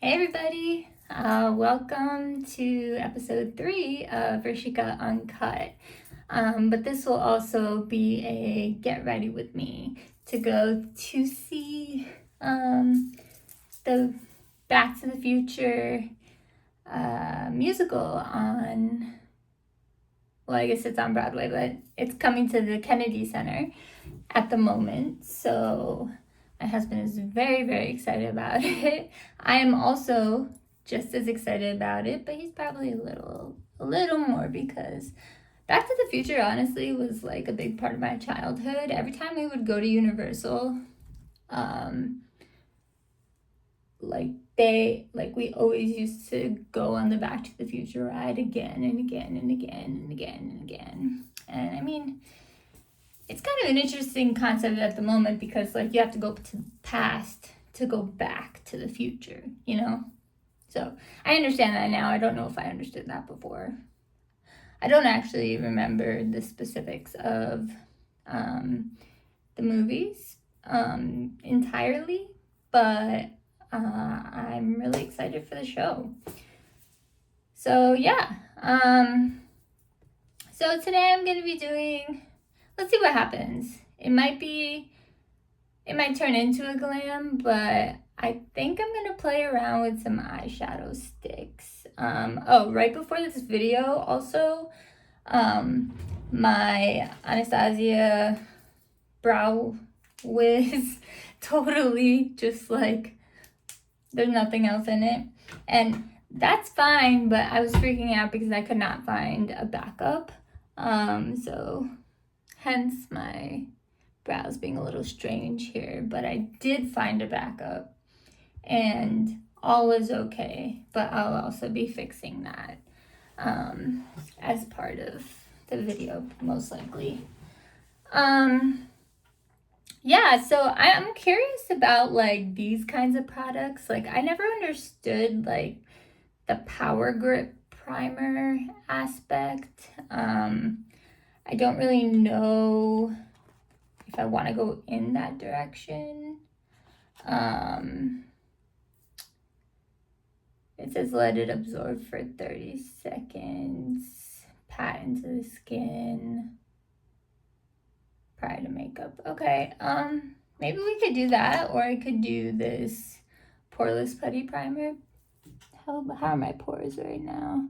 Hey everybody, welcome to episode 3 of Rishika Uncut. But this will also be a get ready with me to go to see the Back to the Future musical on, well, I guess it's on Broadway, but it's coming to the Kennedy Center at the moment. So my husband is very, very excited about it. I am also just as excited about it, but he's probably a little more because Back to the Future honestly was like a big part of my childhood. Every time we would go to Universal, we always used to go on the Back to the Future ride again and again and again and again and again. And I mean, it's kind of an interesting concept at the moment because like you have to go to the past to go back to the future, you know? So I understand that now. I don't know if I understood that before. I don't actually remember the specifics of the movies entirely, but I'm really excited for the show. So yeah. So today I'm going to be doing, let's see what happens. It might turn into a glam, but I think I'm going to play around with some eyeshadow sticks. Right before this video also, my Anastasia brow wiz totally just like, there's nothing else in it. And that's fine, but I was freaking out because I could not find a backup. So hence my brows being a little strange here, but I did find a backup and all is okay, but I'll also be fixing that as part of the video, most likely. Yeah, so I'm curious about like these kinds of products. Like I never understood like the Power Grip primer aspect. I don't really know if I want to go in that direction. It says let it absorb for 30 seconds, pat into the skin prior to makeup. Okay, maybe we could do that, or I could do this poreless putty primer. How are my pores right now?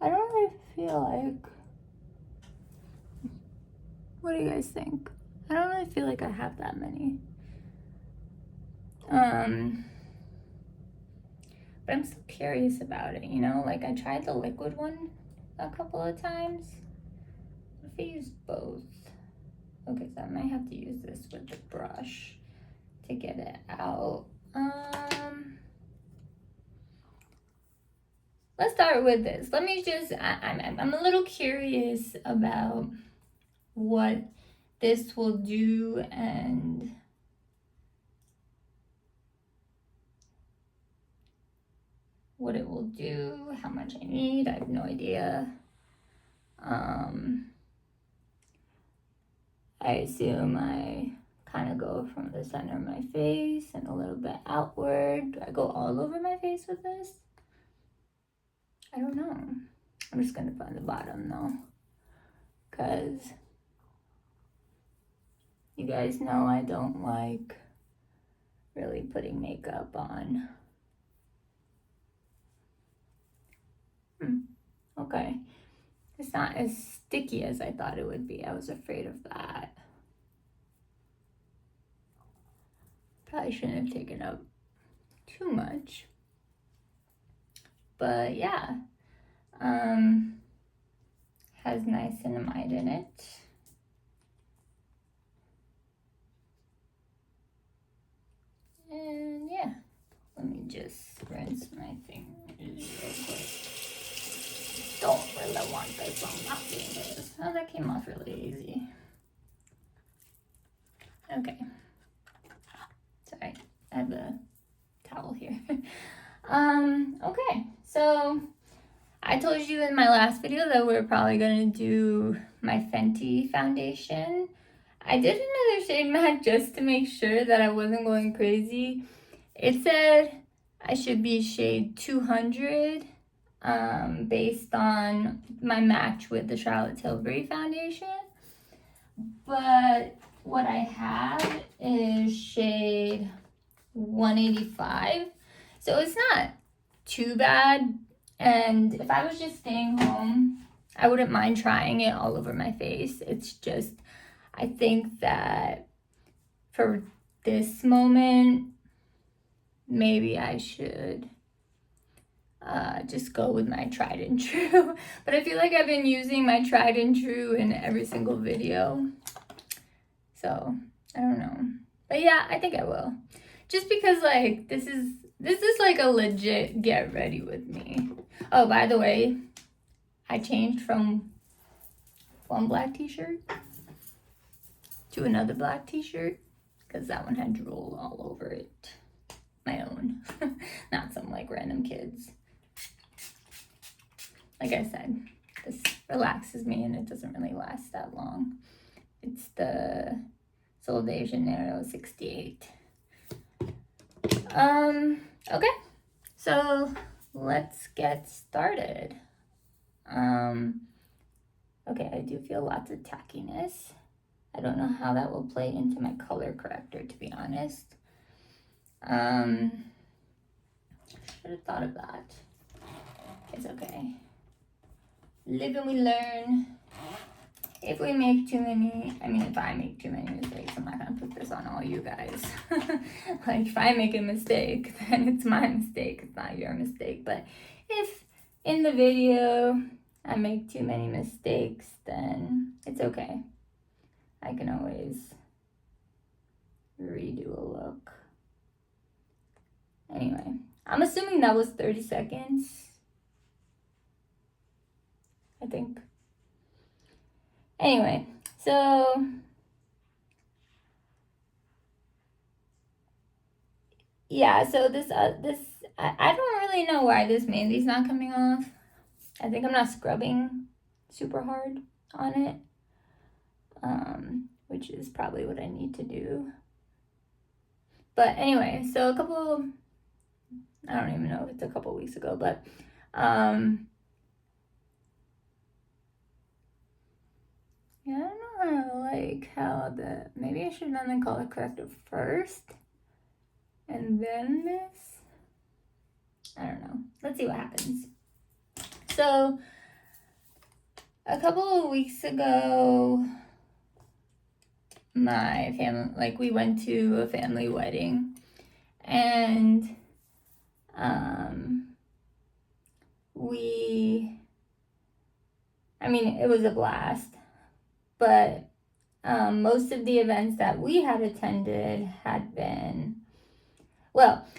I don't really feel like, what do you guys think? I don't really feel like I have that many. But I'm still curious about it, you know? Like I tried the liquid one a couple of times. What if I use both? Okay, so I might have to use this with the brush to get it out. Let's start with this. Let me just, I'm a little curious about what this will do and what it will do, how much I need. I have no idea. I assume I kind of go from the center of my face and a little bit outward. Do I go all over my face with this? I don't know. I'm just gonna put on the bottom though, because you guys know I don't like really putting makeup on. Okay. It's not as sticky as I thought it would be. I was afraid of that. Probably shouldn't have taken up too much. But yeah. Has niacinamide in it. And yeah, let me just rinse my fingers real quick. Don't really want this on my fingers. Oh, that came off really easy. Okay. Sorry, I have a towel here. Okay, so I told you in my last video that we're probably gonna do my Fenty foundation. I did another shade match just to make sure that I wasn't going crazy. It said I should be shade 200, based on my match with the Charlotte Tilbury foundation. But what I have is shade 185. So it's not too bad. And if I was just staying home, I wouldn't mind trying it all over my face. It's just, I think that for this moment, maybe I should just go with my tried and true. But I feel like I've been using my tried and true in every single video. So, I don't know. But yeah, I think I will. Just because, like, this is like a legit get ready with me. Oh, by the way, I changed from one black t-shirt to another black t-shirt because that one had drool all over it. My own. Not some, like, random kids. Like I said, this relaxes me and it doesn't really last that long. It's the Sol de Janeiro 68. Okay, so let's get started. Okay, I do feel lots of tackiness. I don't know how that will play into my color corrector, to be honest. Should have thought of that. It's okay. Live and we learn. If we make too many, if I make too many mistakes, I'm not gonna put this on all you guys. Like, if I make a mistake, then it's my mistake, it's not your mistake. But if in the video I make too many mistakes, then it's okay. I can always redo a look. Anyway, I'm assuming that was 30 seconds. I think. Anyway, so yeah, so this I don't really know why this mehendi's not coming off. I think I'm not scrubbing super hard on it, which is probably what I need to do. But anyway, so I don't even know if it's a couple weeks ago, but yeah, I don't know maybe I should have done the color corrector first and then this. I don't know. Let's see what happens. So a couple of weeks ago, my family, we went to a family wedding, and it was a blast, but most of the events that we had attended had been,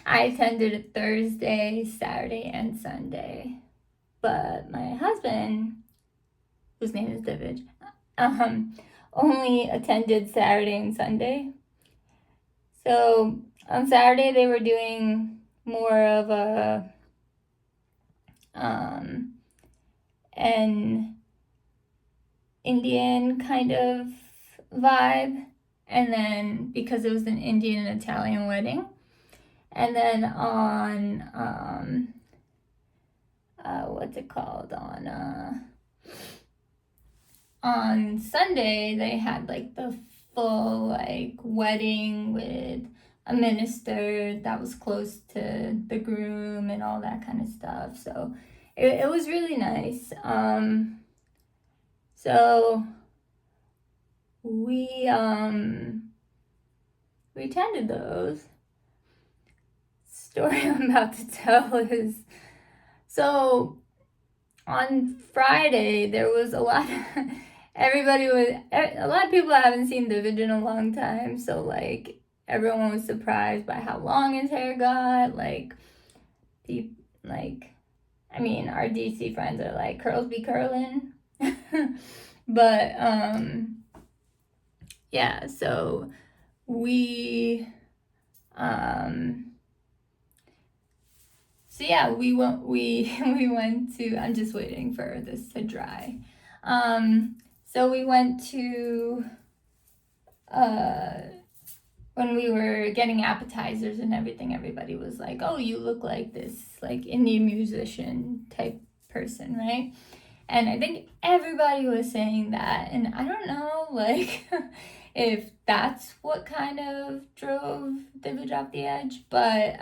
I attended a Thursday, Saturday, and Sunday, but my husband, whose name is David, only attended Saturday and Sunday. So on Saturday they were doing more of an Indian kind of vibe, and then because it was an Indian and Italian wedding, and then on what's it called, on Sunday they had the full wedding with a minister that was close to the groom and all that kind of stuff. So it was really nice. So we attended those. Story I'm about to tell is, so on Friday there was a lot of people I haven't seen David in a long time, so everyone was surprised by how long his hair got. Our DC friends are like, curls be curling. But yeah, so we went to, I'm just waiting for this to dry. So we went to when we were getting appetizers and everything, everybody was like, oh, you look like this, like, indie musician type person, right? And I think everybody was saying that. And I don't know, like, if that's what kind of drove Divage off the edge. But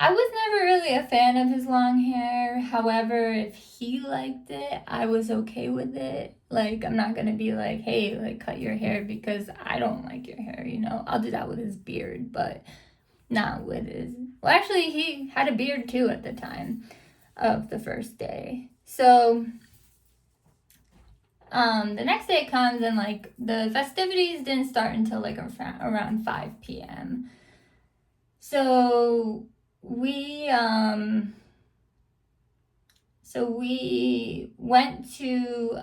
I was never really a fan of his long hair. However, if he liked it, I was okay with it. Like, I'm not gonna be like, hey, like, cut your hair because I don't like your hair, you know? I'll do that with his beard, but not with his... Well, actually, he had a beard too at the time of the first day. So, the next day comes and, like, the festivities didn't start until, like, around 5 p.m. So we went to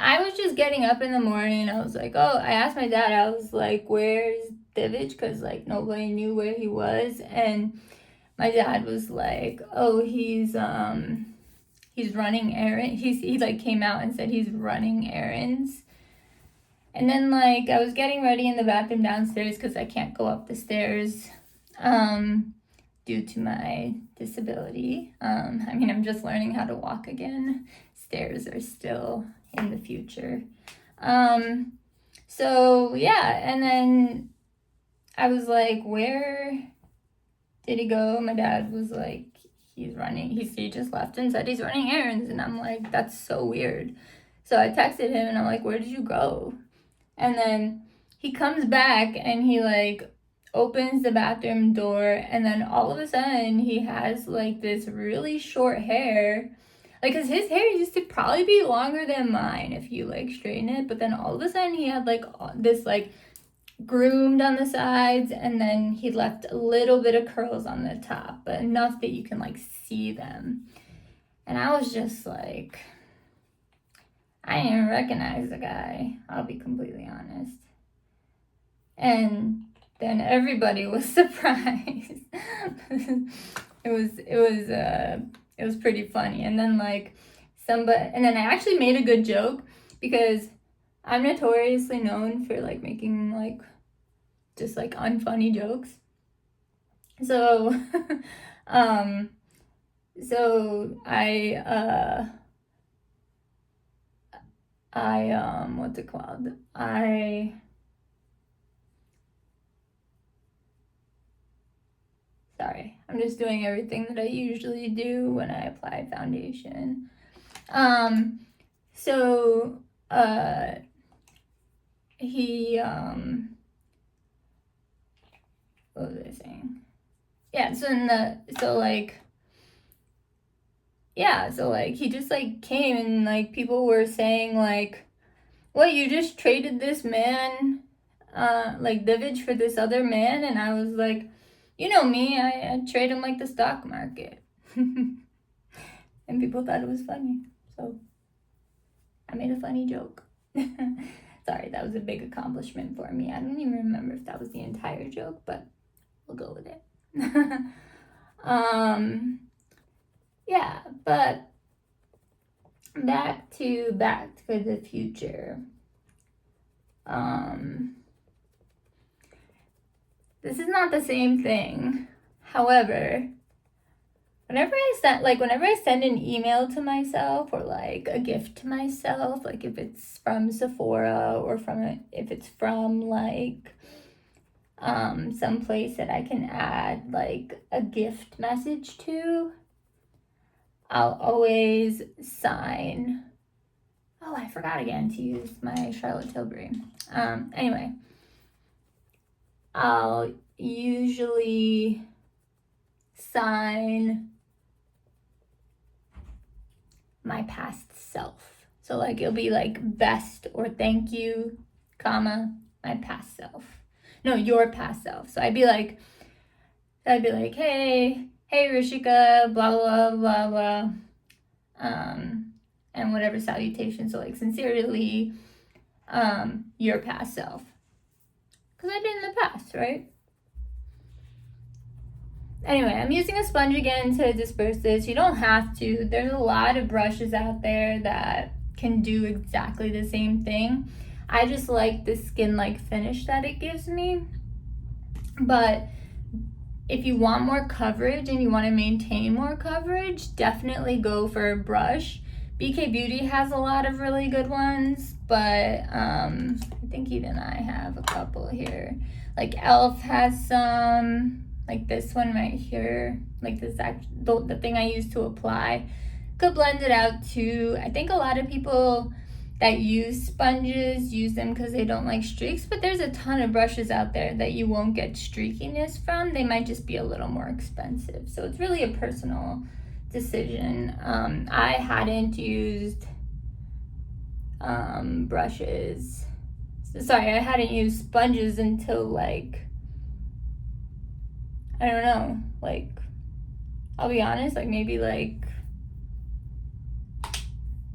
I was just getting up in the morning. I was like, I asked my dad, I was like, where's Divage? Because, like, nobody knew where he was. And my dad was like, he's running errands. He like came out and said he's running errands. And then, like, I was getting ready in the bathroom downstairs because I can't go up the stairs due to my disability. I mean, I'm just learning how to walk again. Stairs are still in the future. So, yeah, and then I was like, where did he go? My dad was like, he's running. He just left and said he's running errands. And I'm like, that's so weird. So I texted him and I'm like, where did you go? And then he comes back and he, like, opens the bathroom door, and then all of a sudden he has, like, this really short hair. Like, because his hair used to probably be longer than mine if you, like, straighten it. But then all of a sudden he had, like, this, like, groomed on the sides, and then he left a little bit of curls on the top, but enough that you can, like, see them. And I was just like... I didn't even recognize the guy, I'll be completely honest. And then everybody was surprised. It was pretty funny. And then, like, and then I actually made a good joke because I'm notoriously known for, like, making, like, just, like, unfunny jokes. So, what's it called? Sorry, I'm just doing everything that I usually do when I apply foundation. What was I saying? Yeah, so he just, like, came and, like, people were saying, like, what, you just traded this man, like, Divage for this other man? And I was like, you know me, I trade him like the stock market. And people thought it was funny, so I made a funny joke. Sorry, that was a big accomplishment for me. I don't even remember if that was the entire joke, but we'll go with it. Yeah, but back to the Future. This is not the same thing. However, whenever I send an email to myself or, like, a gift to myself, like, if it's from Sephora or if it's from, like, some place that I can add, like, a gift message to, I'll always sign. Oh, I forgot again to use my Charlotte Tilbury. Anyway, I'll usually sign my past self. So, like, it'll be like best or thank you, comma, my past self. No, your past self. So I'd be like, hey Rishika, blah blah blah blah, and whatever salutation. So, like, sincerely, your past self. Because I did in the past, right? Anyway, I'm using a sponge again to disperse this. You don't have to. There's a lot of brushes out there that can do exactly the same thing. I just like the skin-like finish that it gives me. But if you want more coverage and you want to maintain more coverage, definitely go for a brush. BK Beauty has a lot of really good ones, but I think even I have a couple here. Like Elf has some, like this one right here, like this the thing I use to apply. Could blend it out too. I think a lot of people that use sponges use them because they don't like streaks, but there's a ton of brushes out there that you won't get streakiness from. They might just be a little more expensive. So it's really a personal decision. I hadn't used brushes. Sorry, I hadn't used sponges until like, I don't know, like, I'll be honest, like maybe like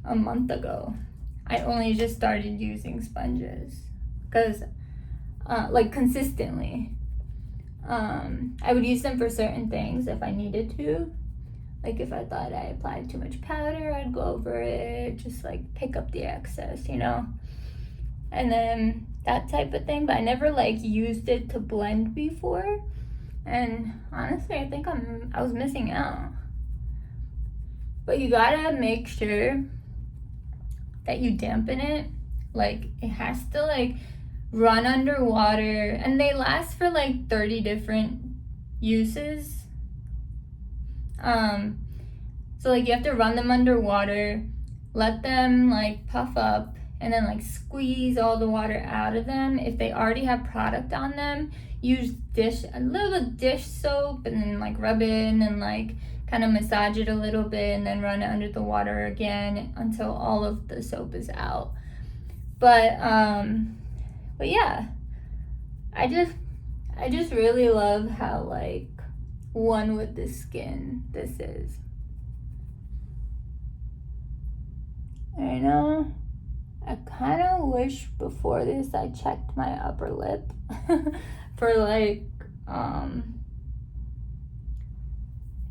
a month ago. I only just started using sponges because like consistently. I would use them for certain things if I needed to. Like if I thought I applied too much powder, I'd go over it, just like pick up the excess, you know? And then that type of thing, but I never like used it to blend before. And honestly, I think I was missing out. But you gotta make sure that you dampen it. Like it has to like run underwater, and they last for like 30 different uses. So like you have to run them underwater, let them like puff up, and then like squeeze all the water out of them. If they already have product on them, use a little bit of dish soap, and then like rub it in and like kind of massage it a little bit, and then run it under the water again until all of the soap is out. But yeah, I just really love how like one with the skin this is. I know I kind of wish before this I checked my upper lip for like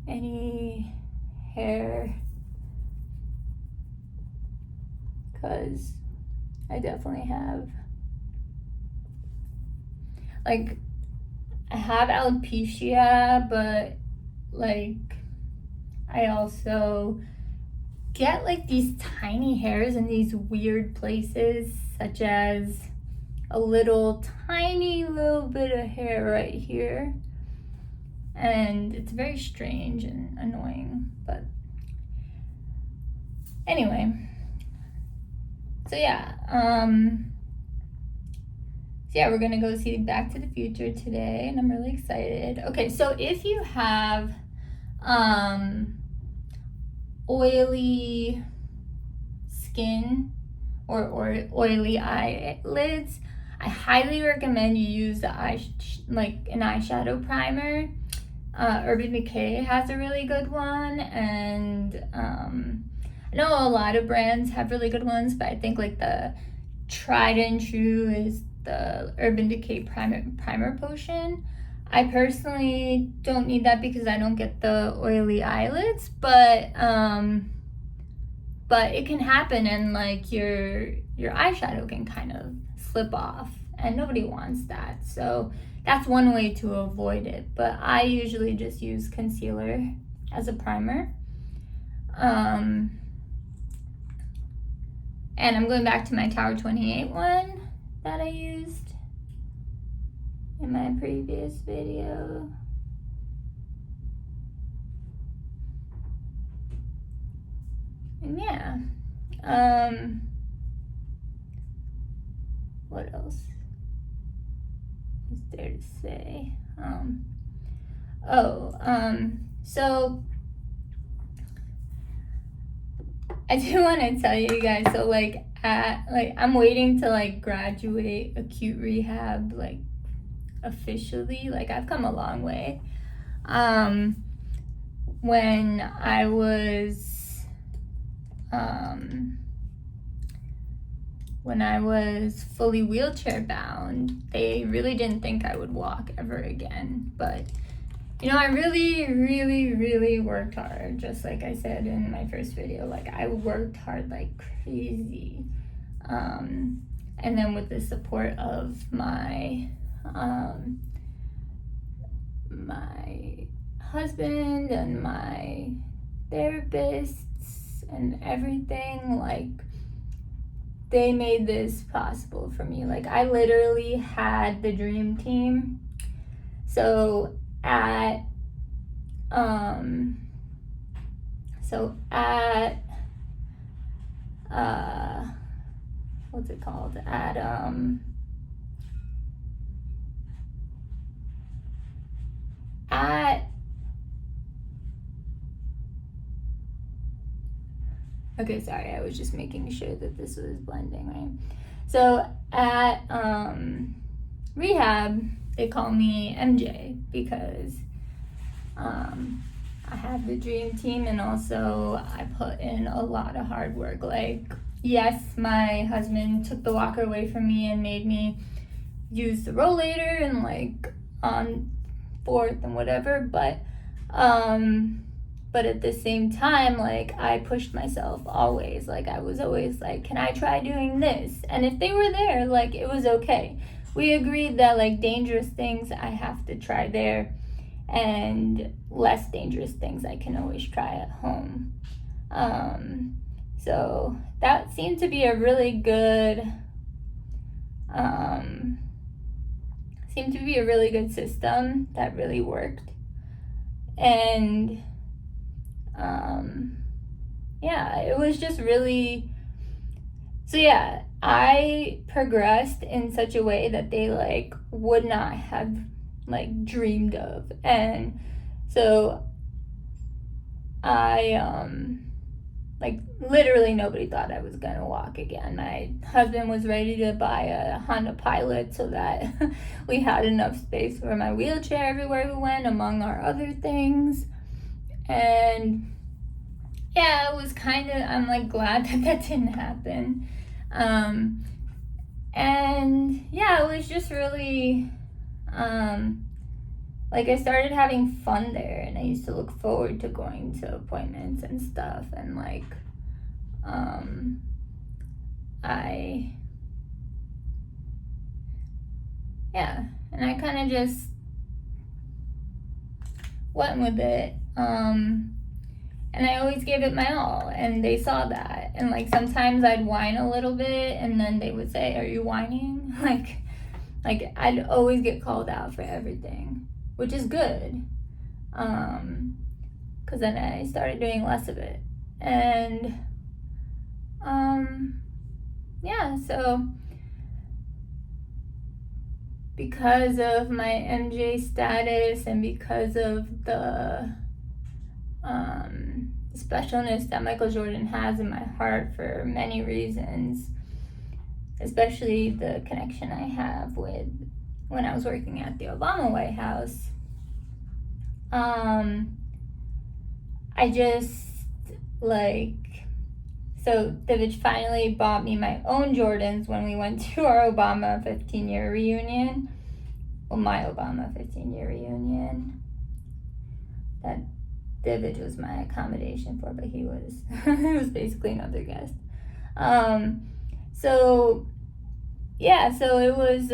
any hair, because I definitely have, like, I have alopecia, but like I also get like these tiny hairs in these weird places, such as a little tiny little bit of hair right here, and it's very strange and annoying. But anyway, so yeah, we're gonna go see Back to the Future today, and I'm really excited. Okay, so if you have oily skin or oily eyelids, I highly recommend you use the an eyeshadow primer. Urban Decay has a really good one, and I know a lot of brands have really good ones, but I think like the tried and true is the Urban Decay primer potion. I personally don't need that because I don't get the oily eyelids, but it can happen, and like your eyeshadow can kind of slip off, and nobody wants that. So that's one way to avoid it. But I usually just use concealer as a primer. And I'm going back to my Tower 28 one that I used in my previous video. And yeah, what else is there to say? So I do want to tell you guys, so like I'm waiting to like graduate acute rehab like officially. Like I've come a long way. When I was fully wheelchair bound, they really didn't think I would walk ever again, but I really worked hard, just like I said in my first video. Like, I worked hard like crazy. And then with the support of my my husband and my therapists and everything, like, they made this possible for me. Like, I literally had the dream team. So at what's it called? Okay, sorry, I was just making sure that this was blending, right? So at rehab, they call me MJ because I have the dream team, and also I put in a lot of hard work. Like, yes, my husband took the walker away from me and made me use the rollator and like on fourth and whatever, but at the same time, like, I pushed myself always. Like, I was always like, can I try doing this? And if they were there, like, it was okay. We agreed that, like, dangerous things I have to try there, and less dangerous things I can always try at home. So that seemed to be a really good system that really worked. And yeah, it was just really, so yeah, I progressed in such a way that they like would not have like dreamed of. And so I like, literally nobody thought I was gonna walk again. My husband was ready to buy a Honda Pilot so that we had enough space for my wheelchair everywhere we went, among our other things. And yeah, it was kind of, I'm like glad that didn't happen. And yeah, it was just really, like, I started having fun there, and I used to look forward to going to appointments and stuff, and like, and I kind of just went with it, and I always gave it my all, and they saw that. And like, sometimes I'd whine a little bit, and then they would say, "Are you whining?" like I'd always get called out for everything, which is good, because then I started doing less of it. And yeah, so because of my MJ status and because of the specialness that Michael Jordan has in my heart for many reasons, especially the connection I have with when I was working at the Obama White House, I just like, so Divich finally bought me my own Jordans when we went to our Obama 15-year reunion. Well, my Obama 15-year reunion. That Divich was my accommodation for, but he was he was basically another guest. So yeah, so it was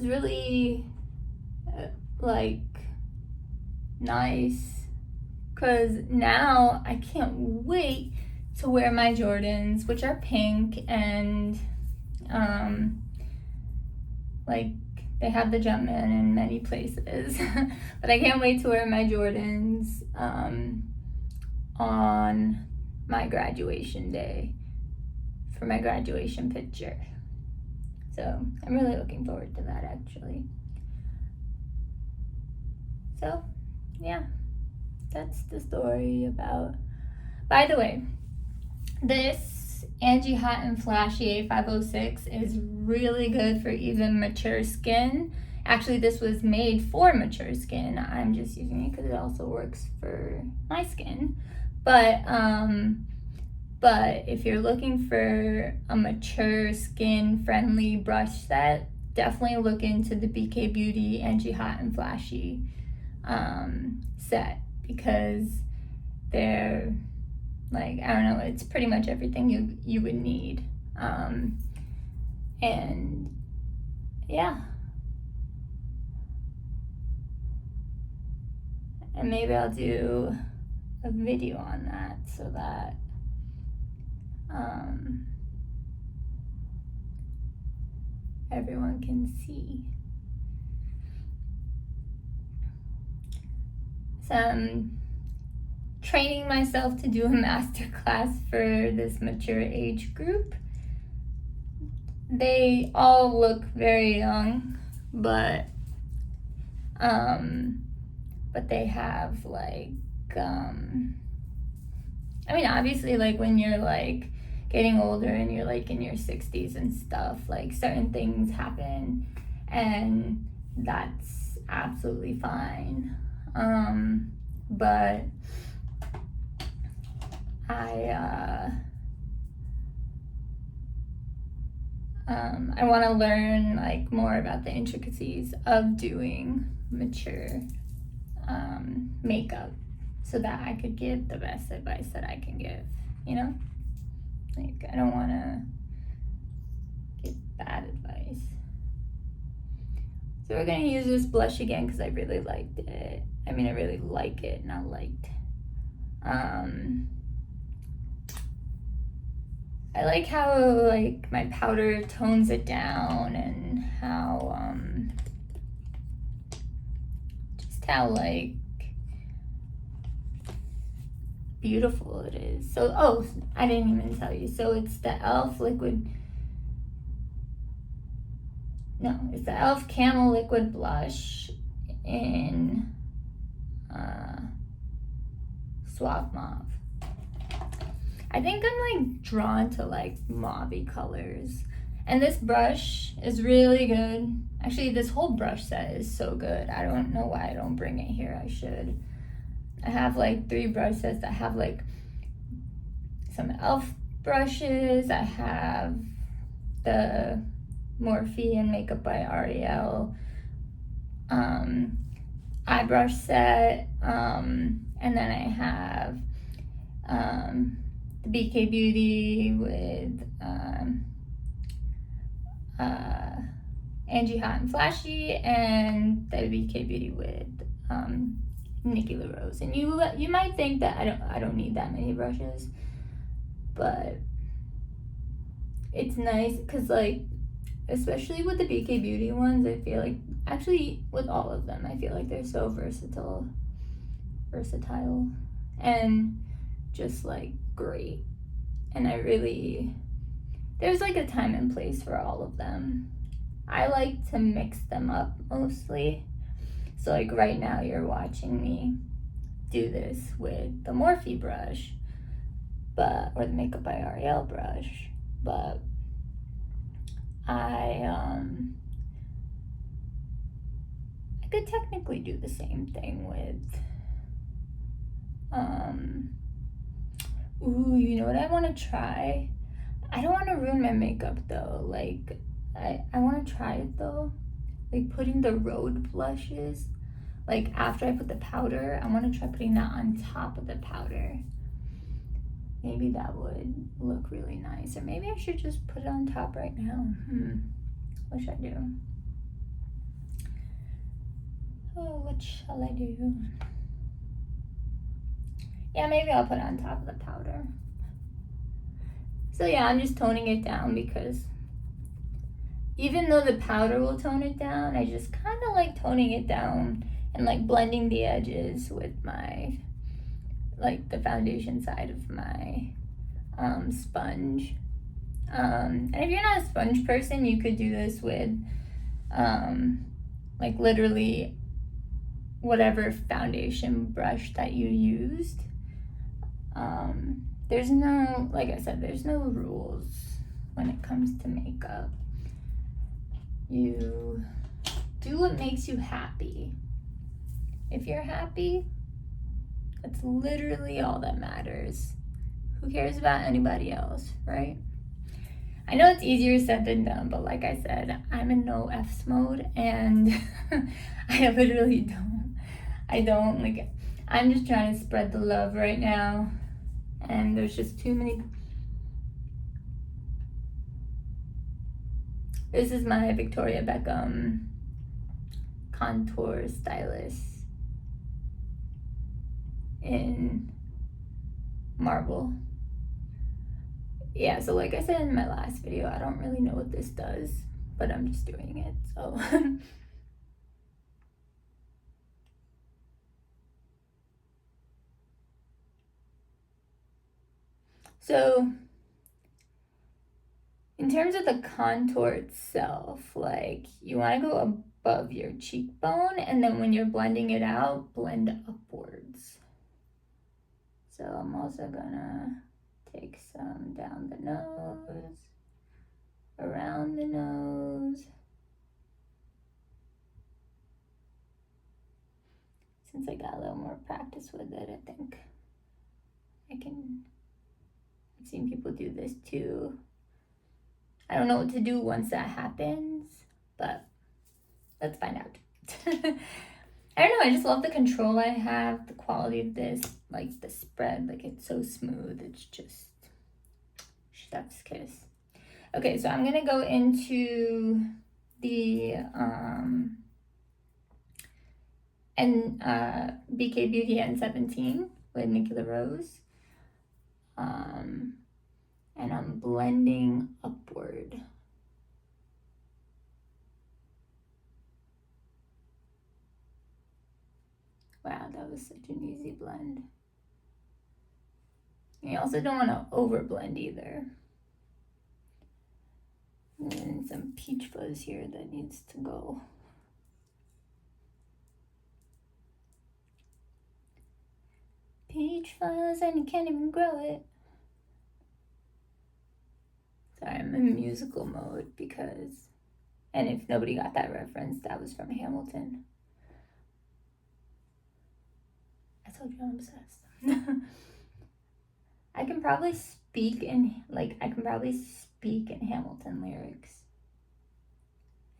really like nice, because now I can't wait to wear my Jordans, which are pink, and like, they have the Jumpman in many places. But I can't wait to wear my Jordans on my graduation day for my graduation picture. So I'm really looking forward to that, actually. So yeah, that's the story about. By the way, this Angie Hot and Flashy A506 is really good for even mature skin. Actually, this was made for mature skin. I'm just using it because it also works for my skin. But if you're looking for a mature skin friendly brush set, definitely look into the BK Beauty Angie Hot and Flashy set, because they're like, I don't know, it's pretty much everything you would need. And yeah. And maybe I'll do a video on that so that everyone can see. So I'm training myself to do a master class for this mature age group. They all look very young, but they have like, I mean, obviously, like when you're like getting older and you're like in your 60s and stuff, like certain things happen, and that's absolutely fine. But I want to learn like more about the intricacies of doing mature makeup, so that I could give the best advice that I can give, you know? Like, I don't want to give bad advice. So we're going to use this blush again because I really liked it. I mean, I really like it, not liked. I like how like my powder tones it down, and how just how like beautiful it is. So, oh, I didn't even tell you. So it's the e.l.f. liquid. No, it's the e.l.f. Camel Liquid Blush in Suave Mauve. I think I'm like drawn to like mauvey colors. And this brush is really good. Actually, this whole brush set is so good. I don't know why I don't bring it here. I should. I have like 3 brush sets that have like some e.l.f. brushes. I have the Morphe and Makeup by Ariel eye brush set, and then I have the BK Beauty with Angie Hot and Flashy, and the BK Beauty with Nikki LaRose. And you might think that I don't need that many brushes, but it's nice because, like, especially with the BK Beauty ones, I feel like, actually with all of them, I feel like they're so versatile and just like great. And there's like a time and place for all of them. I like to mix them up mostly. So like right now you're watching me do this with the Morphe brush, or the Makeup by Ariel brush, but I could technically do the same thing with you know what I want to try? I don't want to ruin my makeup though. Like, I want to try it though. Like putting the Rhode blushes, like after I put the powder, I want to try putting that on top of the powder. Maybe that would look really nice. Or maybe I should just put it on top right now. What should I do? Oh, what shall I do? Yeah, maybe I'll put it on top of the powder. So yeah, I'm just toning it down because even though the powder will tone it down, I just kind of like toning it down and like blending the edges with my, like the foundation side of my sponge. And if you're not a sponge person, you could do this with like literally whatever foundation brush that you used. There's no, like I said, there's no rules when it comes to makeup. You do what makes you happy. If you're happy, that's literally all that matters. Who cares about anybody else, right? I know it's easier said than done, but like I said, I'm in no F's mode, and I literally don't. I'm just trying to spread the love right now, and there's just too many. This is my Victoria Beckham contour stylus in marble. Yeah, so like I said in my last video, I don't really know what this does, but I'm just doing it, so. So, in terms of the contour itself, like, you want to go above your cheekbone, and then when you're blending it out, blend upwards. So I'm also gonna take some down the nose, around the nose. Since I got a little more practice with it, I think I've seen people do this too. I don't know what to do once that happens, but let's find out. I don't know, I just love the control I have, the quality of this, like the spread, like it's so smooth, it's just chef's kiss. Okay, so I'm gonna go into the BK Beauty N17 with Nicola Rose. And I'm blending upward. Wow, that was such an easy blend. You also don't want to over blend either. And some peach fuzz here that needs to go. Peach fuzz, and you can't even grow it. Sorry, I'm in musical mode because, and if nobody got that reference, that was from Hamilton. I told you I'm obsessed. I can probably speak in Hamilton lyrics.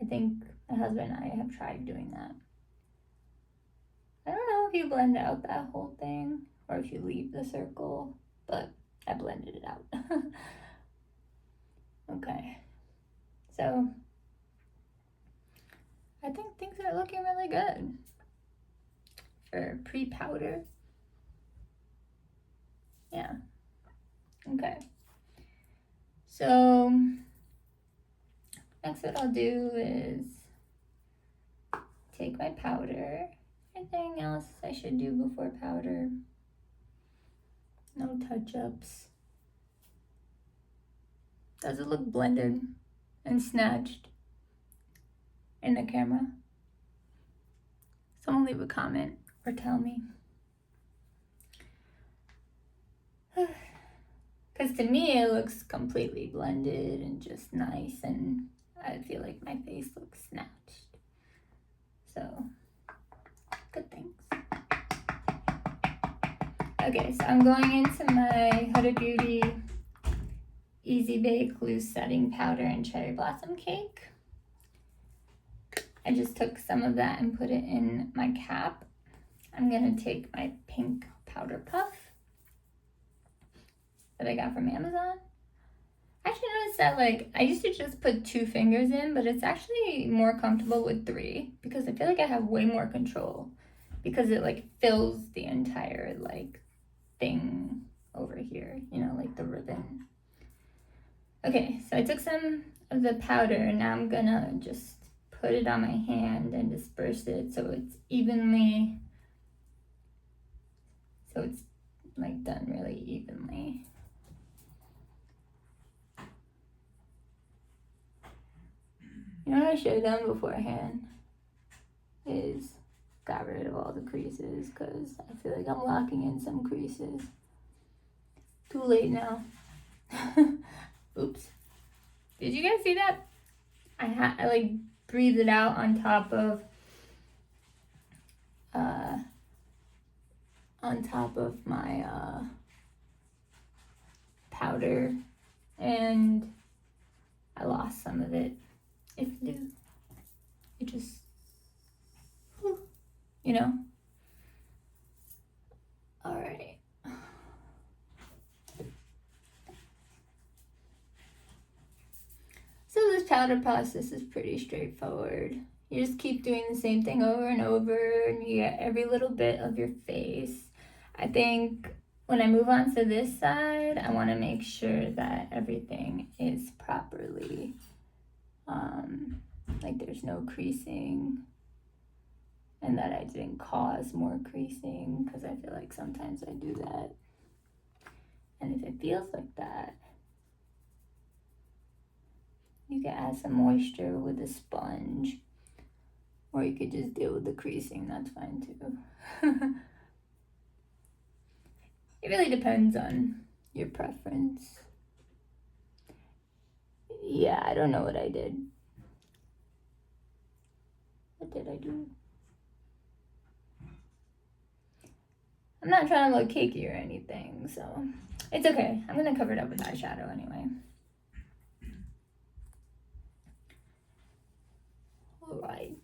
I think my husband and I have tried doing that. I don't know if you blend out that whole thing or if you leave the circle, but I blended it out. Okay, so I think things are looking really good for pre-powder. Yeah, okay. So next what I'll do is take my powder. Anything else I should do before powder? No touch-ups. Does it look blended and snatched in the camera? Someone leave a comment or tell me. Because to me it looks completely blended and just nice, and I feel like my face looks snatched. So, good things. Okay, so I'm going into my Huda Beauty Easy Bake Loose Setting Powder and Cherry Blossom Cake. I just took some of that and put it in my cap. I'm gonna take my pink powder puff that I got from Amazon. I actually noticed that, like, I used to just put 2 fingers in, but it's actually more comfortable with 3 because I feel like I have way more control because it, like, fills the entire, like, thing over here, you know, like the ribbon. Okay, so I took some of the powder and now I'm gonna just put it on my hand and disperse it so it's evenly, so it's like done really evenly. You know what I should have done beforehand is got rid of all the creases because I feel like I'm locking in some creases. Too late now. Oops. Did you guys see that? I like breathed it out on top of my powder, and I lost some of it. If I do, it just, you know? Alright. So this powder process is pretty straightforward. You just keep doing the same thing over and over, and you get every little bit of your face. I think when I move on to this side, I want to make sure that everything is properly, like there's no creasing, and that I didn't cause more creasing, because I feel like sometimes I do that. And if it feels like that, you can add some moisture with a sponge, or you could just deal with the creasing, that's fine too. It really depends on your preference. Yeah, I don't know what I did. What did I do? I'm not trying to look cakey or anything, so it's okay. I'm gonna cover it up with eyeshadow anyway. Alright.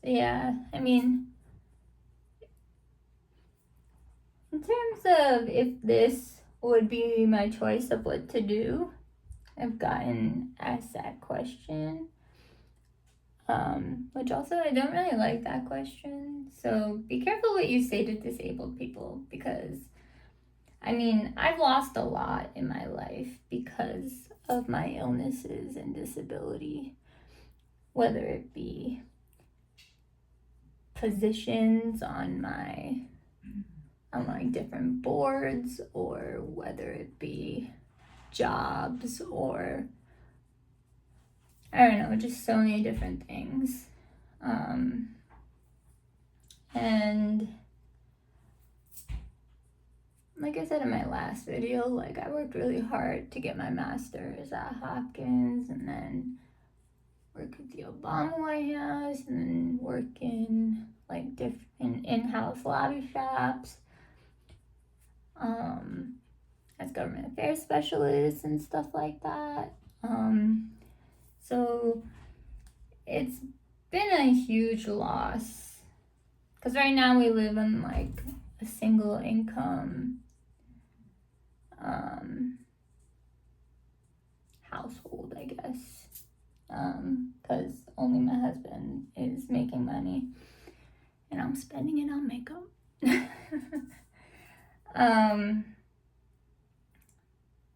Yeah, I mean, in terms of if this would be my choice of what to do, I've gotten asked that question. Which also I don't really like that question. So be careful what you say to disabled people, because I mean, I've lost a lot in my life because of my illnesses and disability, whether it be positions on like different boards, or whether it be jobs, or I don't know, just so many different things. And like I said in my last video, like I worked really hard to get my master's at Hopkins, and then work at the Obama White House, and then work in like different in-house lobby shops, as government affairs specialist and stuff like that. So it's been a huge loss, because right now we live in like a single income household, I guess, because only my husband is making money and I'm spending it on makeup.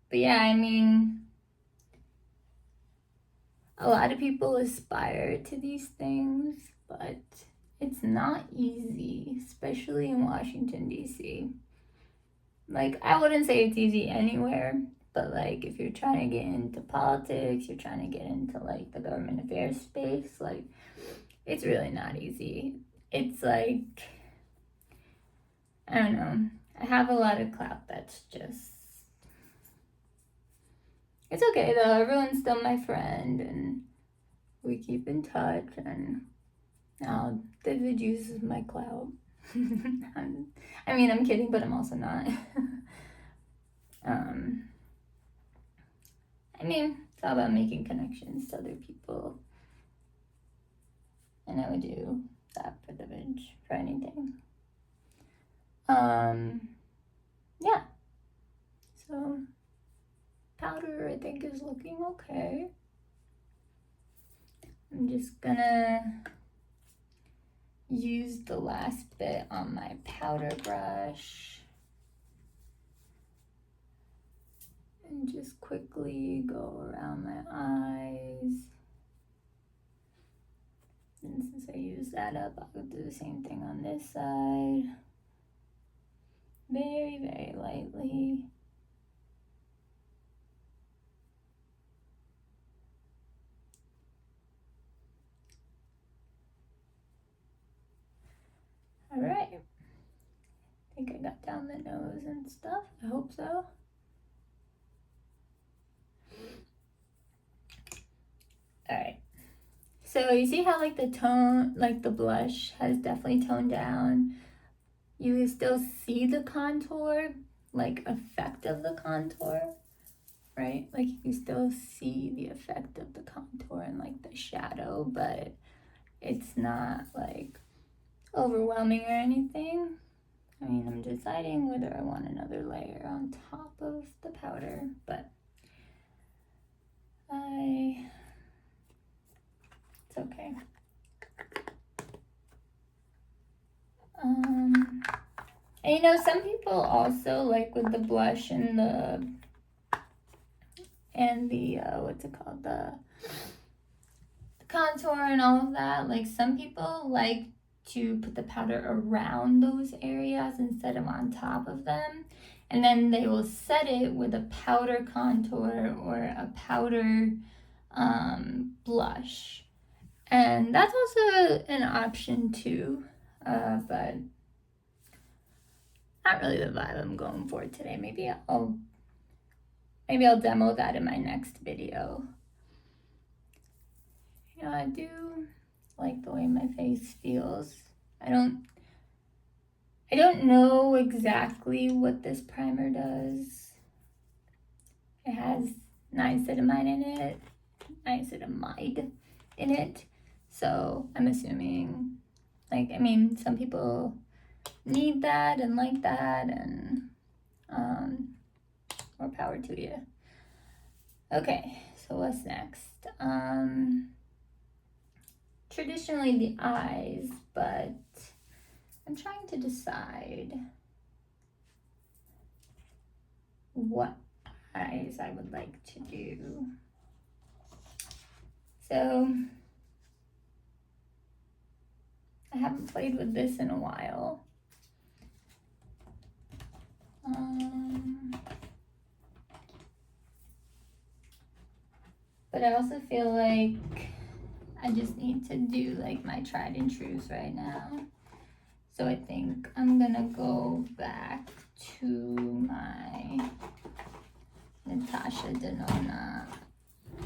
But yeah, I mean, a lot of people aspire to these things, but it's not easy, especially in Washington, D.C. Like, I wouldn't say it's easy anywhere, but like if you're trying to get into politics, you're trying to get into like the government affairs space, like it's really not easy. It's like, I don't know, I have a lot of clout that's just, it's okay though, everyone's still my friend and we keep in touch, and now David uses my clout. I mean, I'm kidding, but I'm also not. I mean, it's all about making connections to other people. And I would do that for the Village, for anything. Yeah. So, powder I think is looking okay. I'm just gonna use the last bit on my powder brush and just quickly go around my eyes. And since I used that up, I'll do the same thing on this side. Very, very lightly. All right. I think I got down the nose and stuff. I hope so. So you see how like the tone, like the blush has definitely toned down. You still see the contour, like effect of the contour, right? Like you still see the effect of the contour and like the shadow, but it's not like overwhelming or anything. I mean, I'm deciding whether I want another layer on top of the powder, but it's okay. And you know, some people also like with the blush and the what's it called, the contour and all of that, like some people like to put the powder around those areas instead of on top of them, and then they will set it with a powder contour or a powder blush, and that's also an option too, but not really the vibe I'm going for today. Maybe I'll demo that in my next video. You know, I do like the way my face feels. I don't know exactly what this primer does. It has niacinamide in it. So I'm assuming, like, I mean, some people need that and like that, and more power to you. Okay, so what's next? Traditionally the eyes, but I'm trying to decide what eyes I would like to do. So I haven't played with this in a while. But I also feel like I just need to do like my tried and trues right now. So I think I'm gonna go back to my Natasha Denona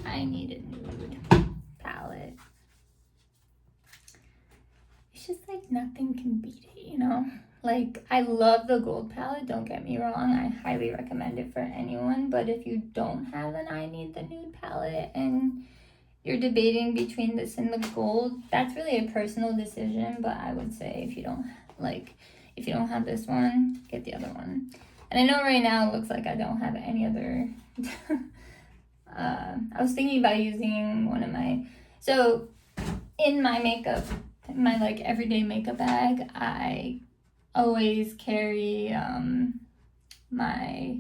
I Need a Nude palette. It's just like nothing can beat it, you know? Like, I love the gold palette, don't get me wrong. I highly recommend it for anyone. But if you don't have an I Need the Nude palette and you're debating between this and the gold, that's really a personal decision. But I would say if you don't have this one, get the other one. And I know right now it looks like I don't have any other. I was thinking about using one of my, so in my makeup, my like everyday makeup bag, I always carry my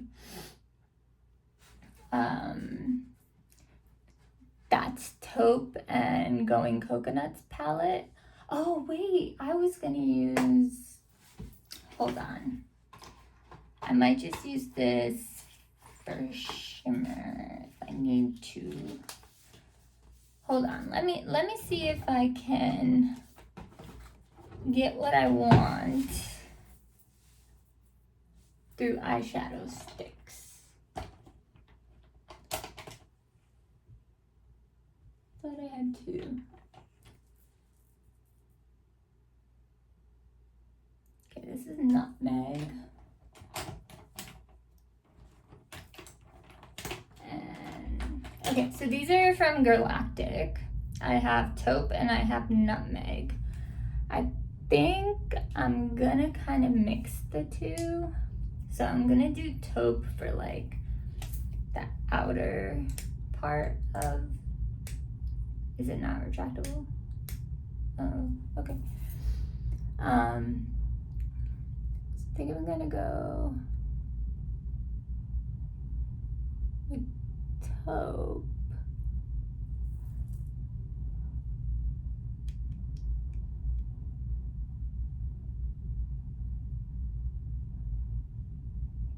that's Taupe and Going Coconuts palette. Oh wait, I was gonna use, hold on, I might just use this for shimmer if I need to. Hold on, let me see if I can get what I want through eyeshadow sticks. Thought I had two. Okay, this is Nutmeg. And okay, so these are from Galactic. I have Taupe and I have Nutmeg. I think I'm gonna kind of mix the two. So I'm gonna do Taupe for like the outer part of, is it not retractable? Oh, okay. I think I'm gonna go with Taupe.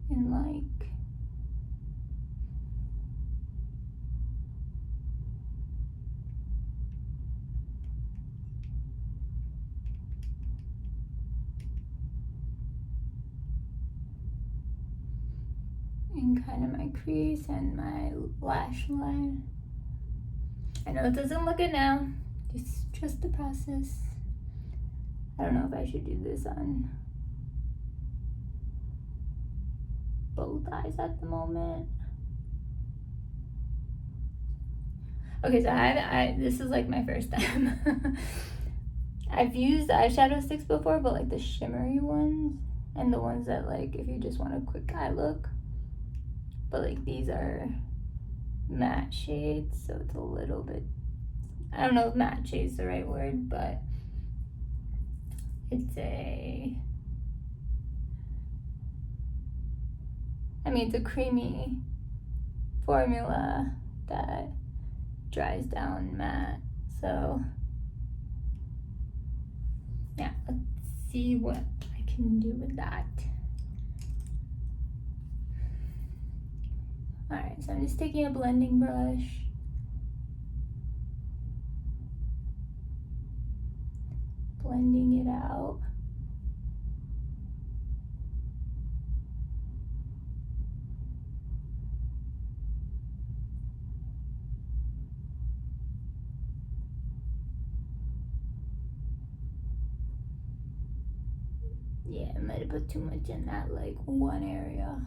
And like, in kind of my crease and my lash line. I know it doesn't look it now. It's just the process. I don't know if I should do this on both eyes at the moment. Okay, so this is like my first time. I've used eyeshadow sticks before, but like the shimmery ones and the ones that like if you just want a quick eye look. But like these are matte shades, so it's a little bit, I don't know if matte shade's the right word, but it's a creamy formula that dries down matte. So yeah, let's see what I can do with that. Alright, so I'm just taking a blending brush. Blending it out. Yeah, I might have put too much in that like one area.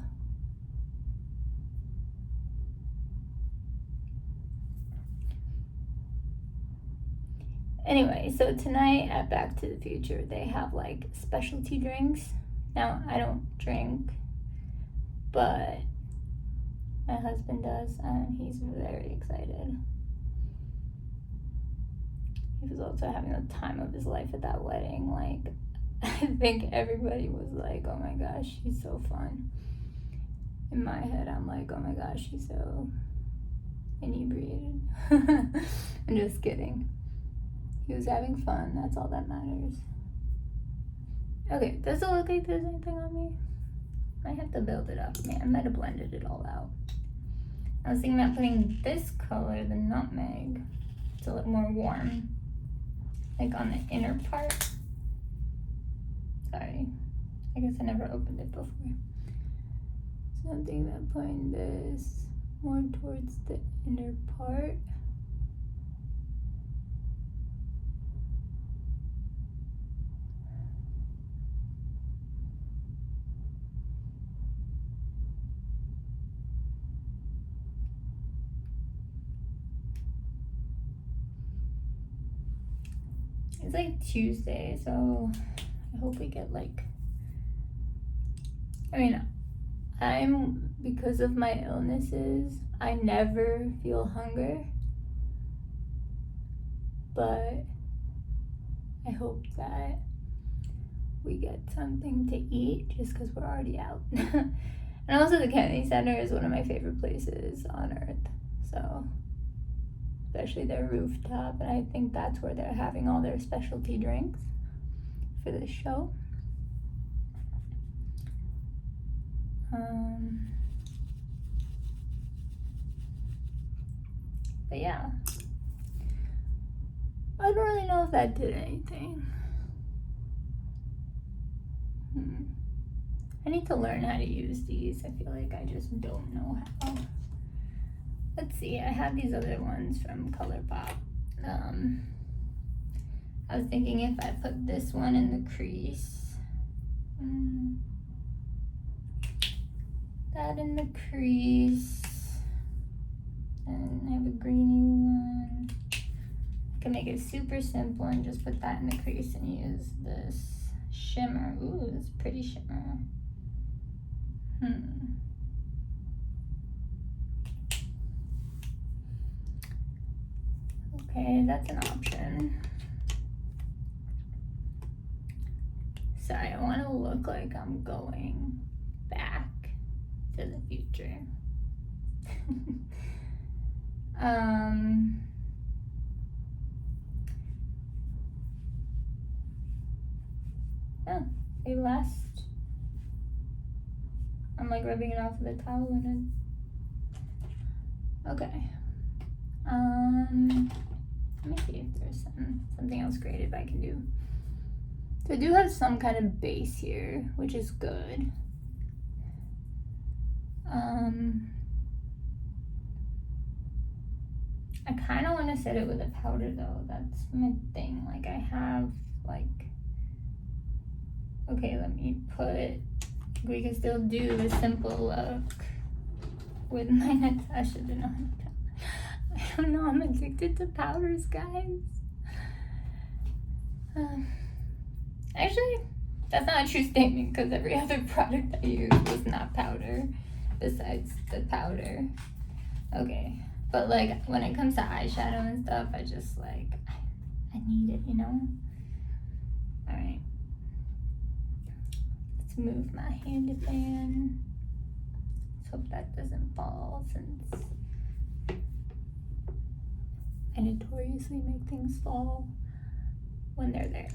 Anyway, so tonight at Back to the Future, they have like specialty drinks. Now, I don't drink, but my husband does, and he's very excited. He was also having the time of his life at that wedding. Like, I think everybody was like, oh my gosh, she's so fun. In my head, I'm like, oh my gosh, she's so inebriated. I'm just kidding. He was having fun, that's all that matters. Okay, does it look like there's anything on me? I have to build it up. Man, I might have blended it all out. I was thinking about putting this color, the nutmeg. It's a little more warm. Like on the inner part. Sorry. I guess I never opened it before. So I'm thinking about putting this more towards the inner part. It's like Tuesday, so I hope we get like, because of my illnesses, I never feel hunger, but I hope that we get something to eat just because we're already out. And also the Kennedy Center is one of my favorite places on earth, so especially their rooftop, and I think that's where they're having all their specialty drinks for this show. But yeah, I don't really know if that did anything. I need to learn how to use these. I feel like I just don't know how. Let's see, I have these other ones from ColourPop. I was thinking if I put this one in the crease, that in the crease, and I have a greeny one. I can make it super simple and just put that in the crease and use this shimmer. Ooh, this pretty shimmer. Okay, that's an option. Sorry, I want to look like I'm going back to the future. Oh, they last. I'm like rubbing it off with a towel and okay. Let me see if there's something else creative I can do. So I do have some kind of base here, which is good. I kind of want to set it with a powder though. That's my thing. Like I have like, okay, let me put, we can still do a simple look with my Natasha Denona. I don't know, I'm addicted to powders, guys. Actually, that's not a true statement because every other product I used was not powder besides the powder. Okay, but like when it comes to eyeshadow and stuff, I just like, I need it, you know? Alright. Let's move my handy fan. Let's hope that doesn't fall since I notoriously make things fall when they're there.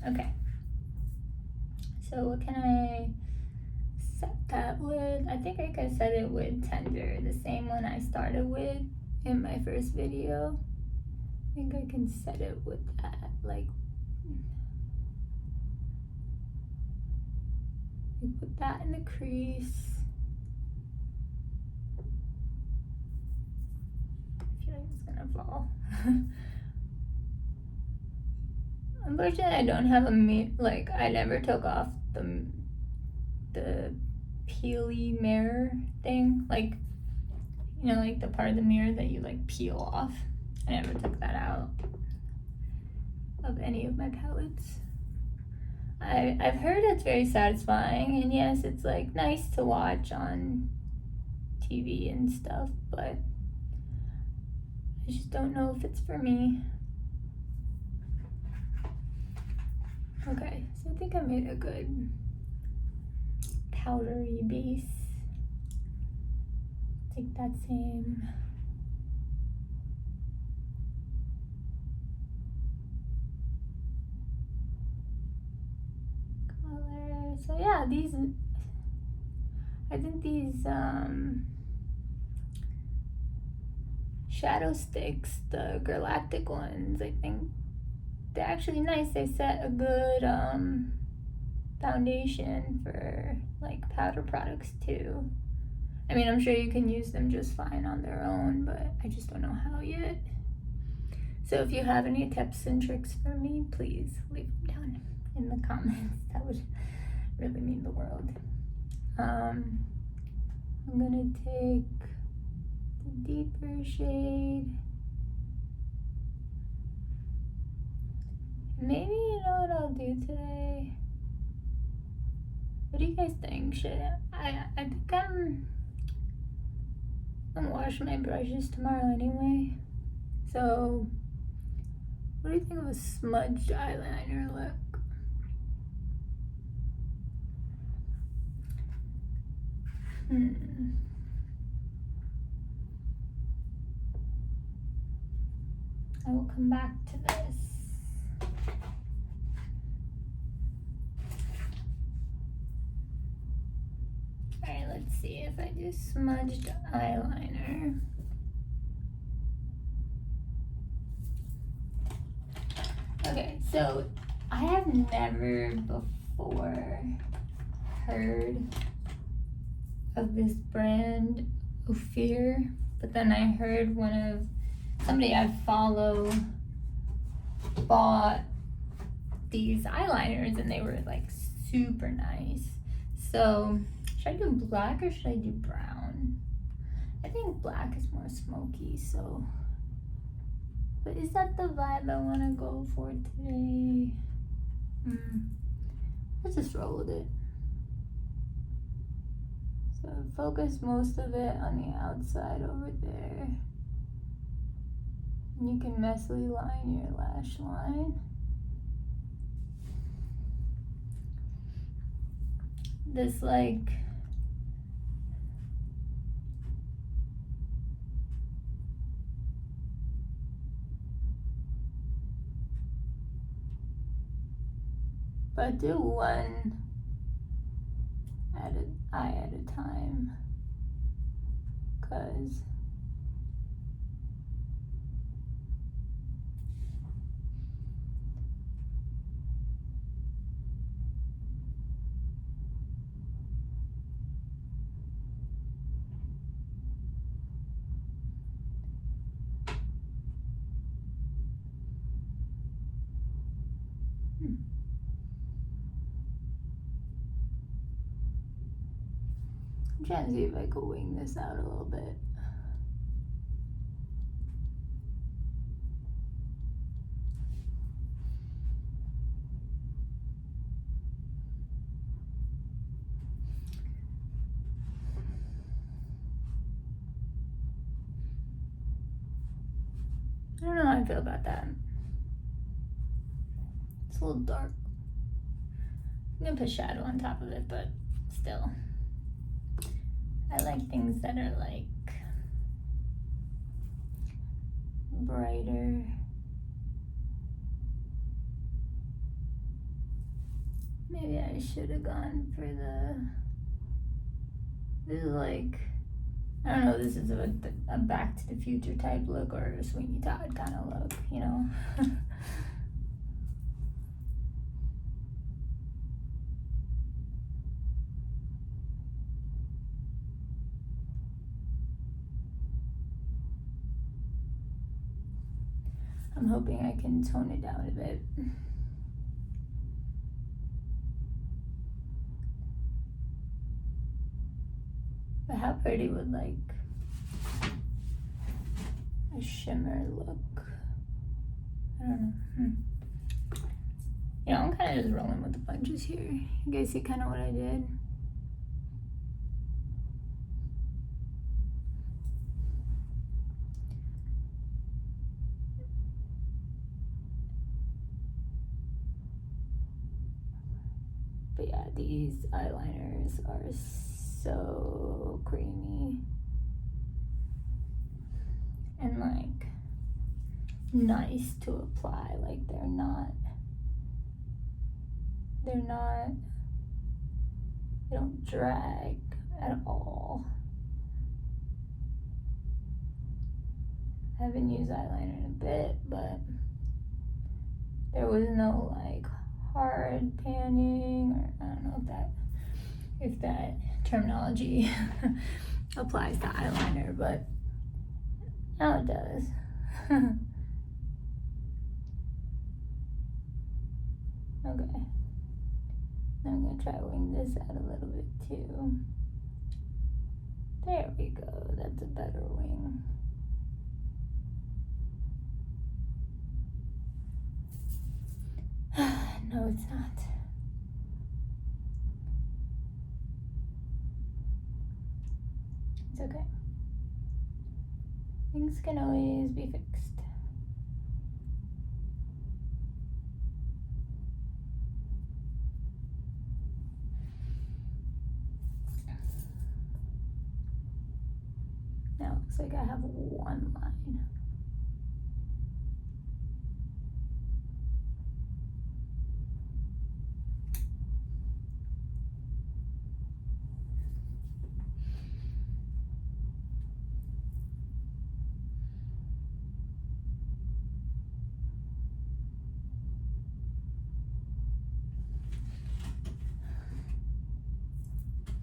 Okay. So what can I set that with? I think I could set it with Tender, the same one I started with in my first video. I think I can set it with that, like put that in the crease. I feel like it's gonna fall. Unfortunately, I don't have a mirror. Like I never took off the peely mirror thing. Like, you know, like the part of the mirror that you like peel off. I never took that out of any of my palettes. I've heard it's very satisfying, and yes, it's like nice to watch on TV and stuff, but I just don't know if it's for me. Okay, so I think I made a good powdery base. Take that same color. So yeah, these, I think these shadow sticks, the galactic ones, I think they're actually nice. They set a good foundation for like powder products too. I mean, I'm sure you can use them just fine on their own, but I just don't know how yet. So if you have any tips and tricks for me, please leave them down in the comments. That would really mean the world. I'm gonna take the deeper shade. Maybe, you know what I'll do today? What do you guys think? I think I'm gonna wash my brushes tomorrow anyway. So, what do you think of a smudged eyeliner look? I will come back to this. Alright, let's see if I do smudged eyeliner. Okay, so I have never before heard of this brand, Ophir, but then I heard somebody I follow bought these eyeliners and they were like super nice. So should I do black or should I do brown? I think black is more smoky, so. But is that the vibe I want to go for today? Let's just roll with it. So focus most of it on the outside over there. And you can messily line your lash line. This like but do one eye at a time, cause I'm trying to see if I could wing this out a little bit. I don't know how I feel about that. It's a little dark. I'm gonna put shadow on top of it, but still. I like things that are like brighter. Maybe I should have gone for this is like, I don't know, this is a Back to the Future type look or a Sweeney Todd kind of look, you know? I'm hoping I can tone it down a bit. But how pretty would like a shimmer look? I don't know. You know, I'm kind of just rolling with the punches here. You guys see kind of what I did? But yeah, these eyeliners are so creamy and like nice to apply. Like they don't drag at all. I haven't used eyeliner in a bit, but there was no like hard panning, or I don't know if that terminology applies to eyeliner, but now it does. Okay. Now I'm gonna try to wing this out a little bit too. There we go, that's a better wing. No, it's not. It's okay. Things can always be fixed. Now it looks like I have one line.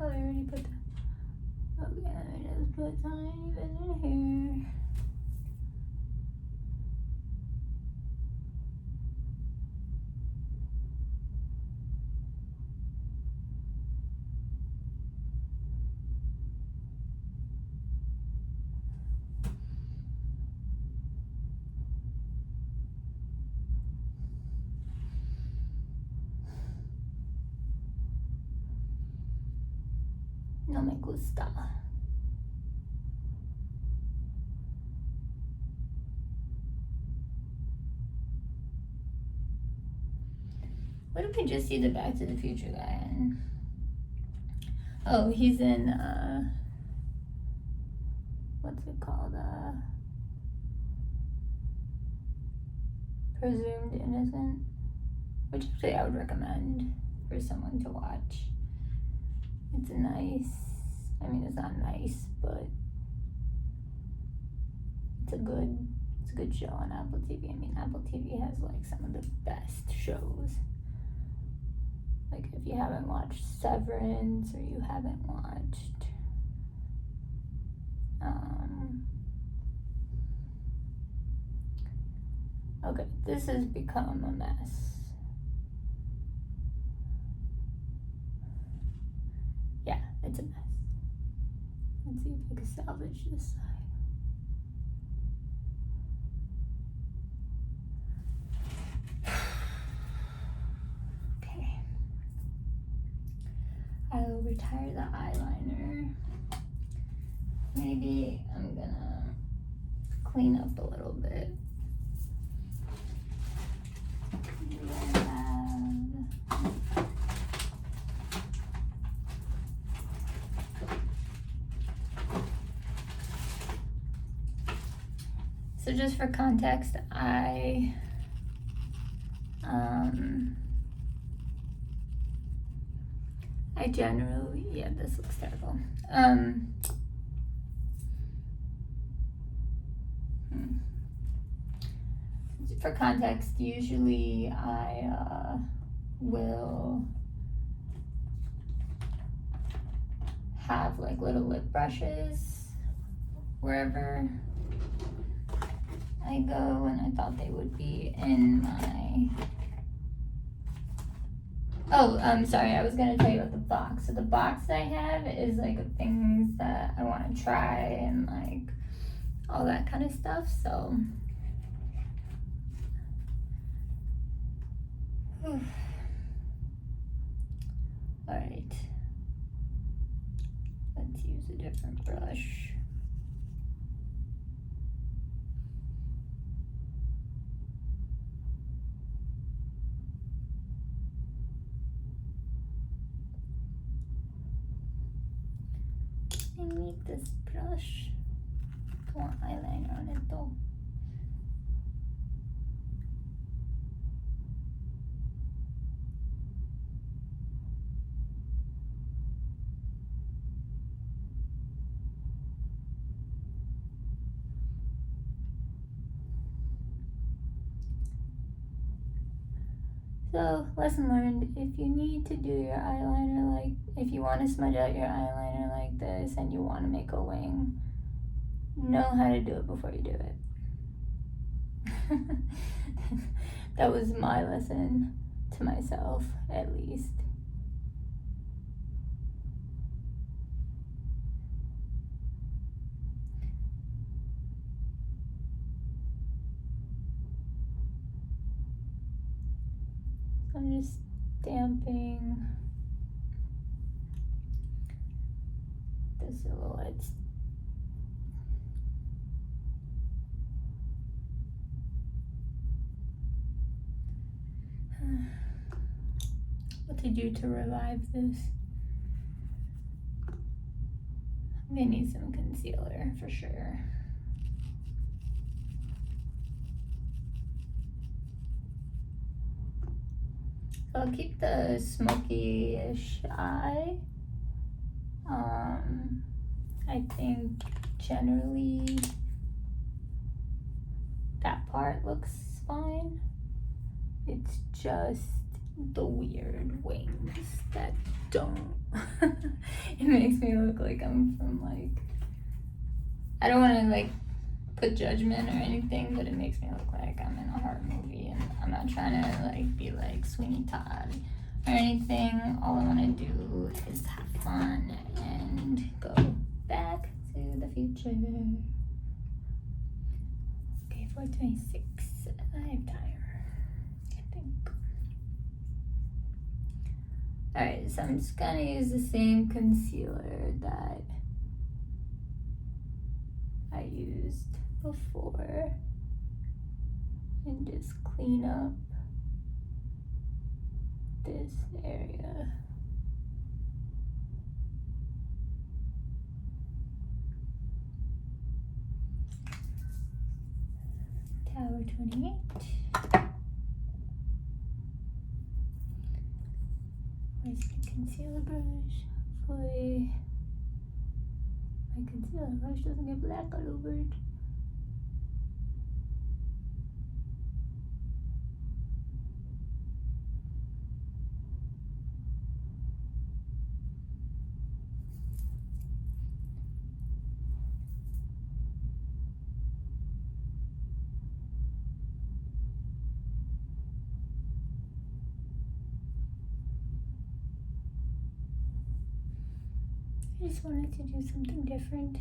Oh, I already put that. Okay, let me just put a tiny bit in here. No me gusta. What if we just see the Back to the Future guy in? Oh, he's in, what's it called? Presumed Innocent, which actually I would recommend for someone to watch. It's nice. I mean, it's not nice, but it's a good show on Apple TV. I mean, Apple TV has like some of the best shows. Like if you haven't watched Severance or you haven't watched okay, this has become a mess. Yeah, it's a mess. Let's see if I can salvage this side. Okay. I will retire the eyeliner. Maybe I'm gonna clean up a little bit. So just for context, I generally, yeah, this looks terrible. For context, usually I will have like little lip brushes wherever I go, and I thought they would be in my... Oh, sorry, I was gonna tell you about the box. So the box I have is like of things that I want to try and like all that kind of stuff, so... Alright. Let's use a different brush. I need this brush. Don't want eyeliner on it though. So, lesson learned, if you need to do your eyeliner like, if you want to smudge out your eyeliner like this and you want to make a wing, know how to do it before you do it. That was my lesson to myself, at least. I'm just stamping the silhouettes. What to do to revive this? I'm gonna need some concealer for sure. So I'll keep the smoky-ish eye. I think generally that part looks fine. It's just the weird wings that don't. It makes me look like I'm from like, I don't want to like put judgment or anything, but it makes me look like I'm in a horror movie, and I'm not trying to like be like Sweeney Todd or anything. All I want to do is have fun and go back to the future. Okay, 4:26. I have time, I think. Alright, so I'm just gonna use the same concealer that I used before and just clean up this area. Tower 28. Where's my concealer brush? Hopefully my concealer brush doesn't get black all over it. I just wanted to do something different.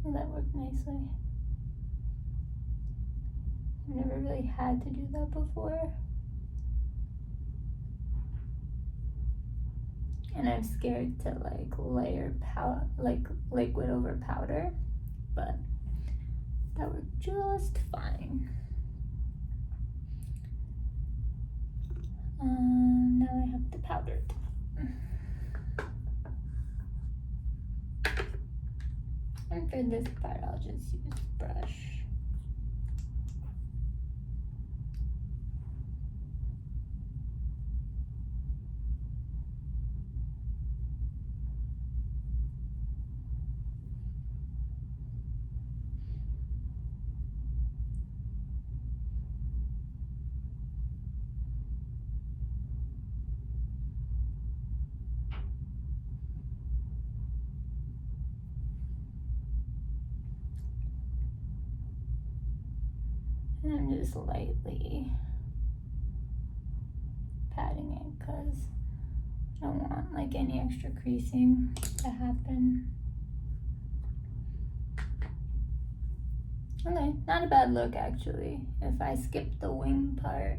And that worked nicely. I've never really had to do that before. And I'm scared to like layer like liquid over powder, but that worked just fine. Now I have the powdered. And for this part, I'll just use brush. And I'm just lightly patting it because I don't want like any extra creasing to happen. Okay, not a bad look actually. If I skip the wing part,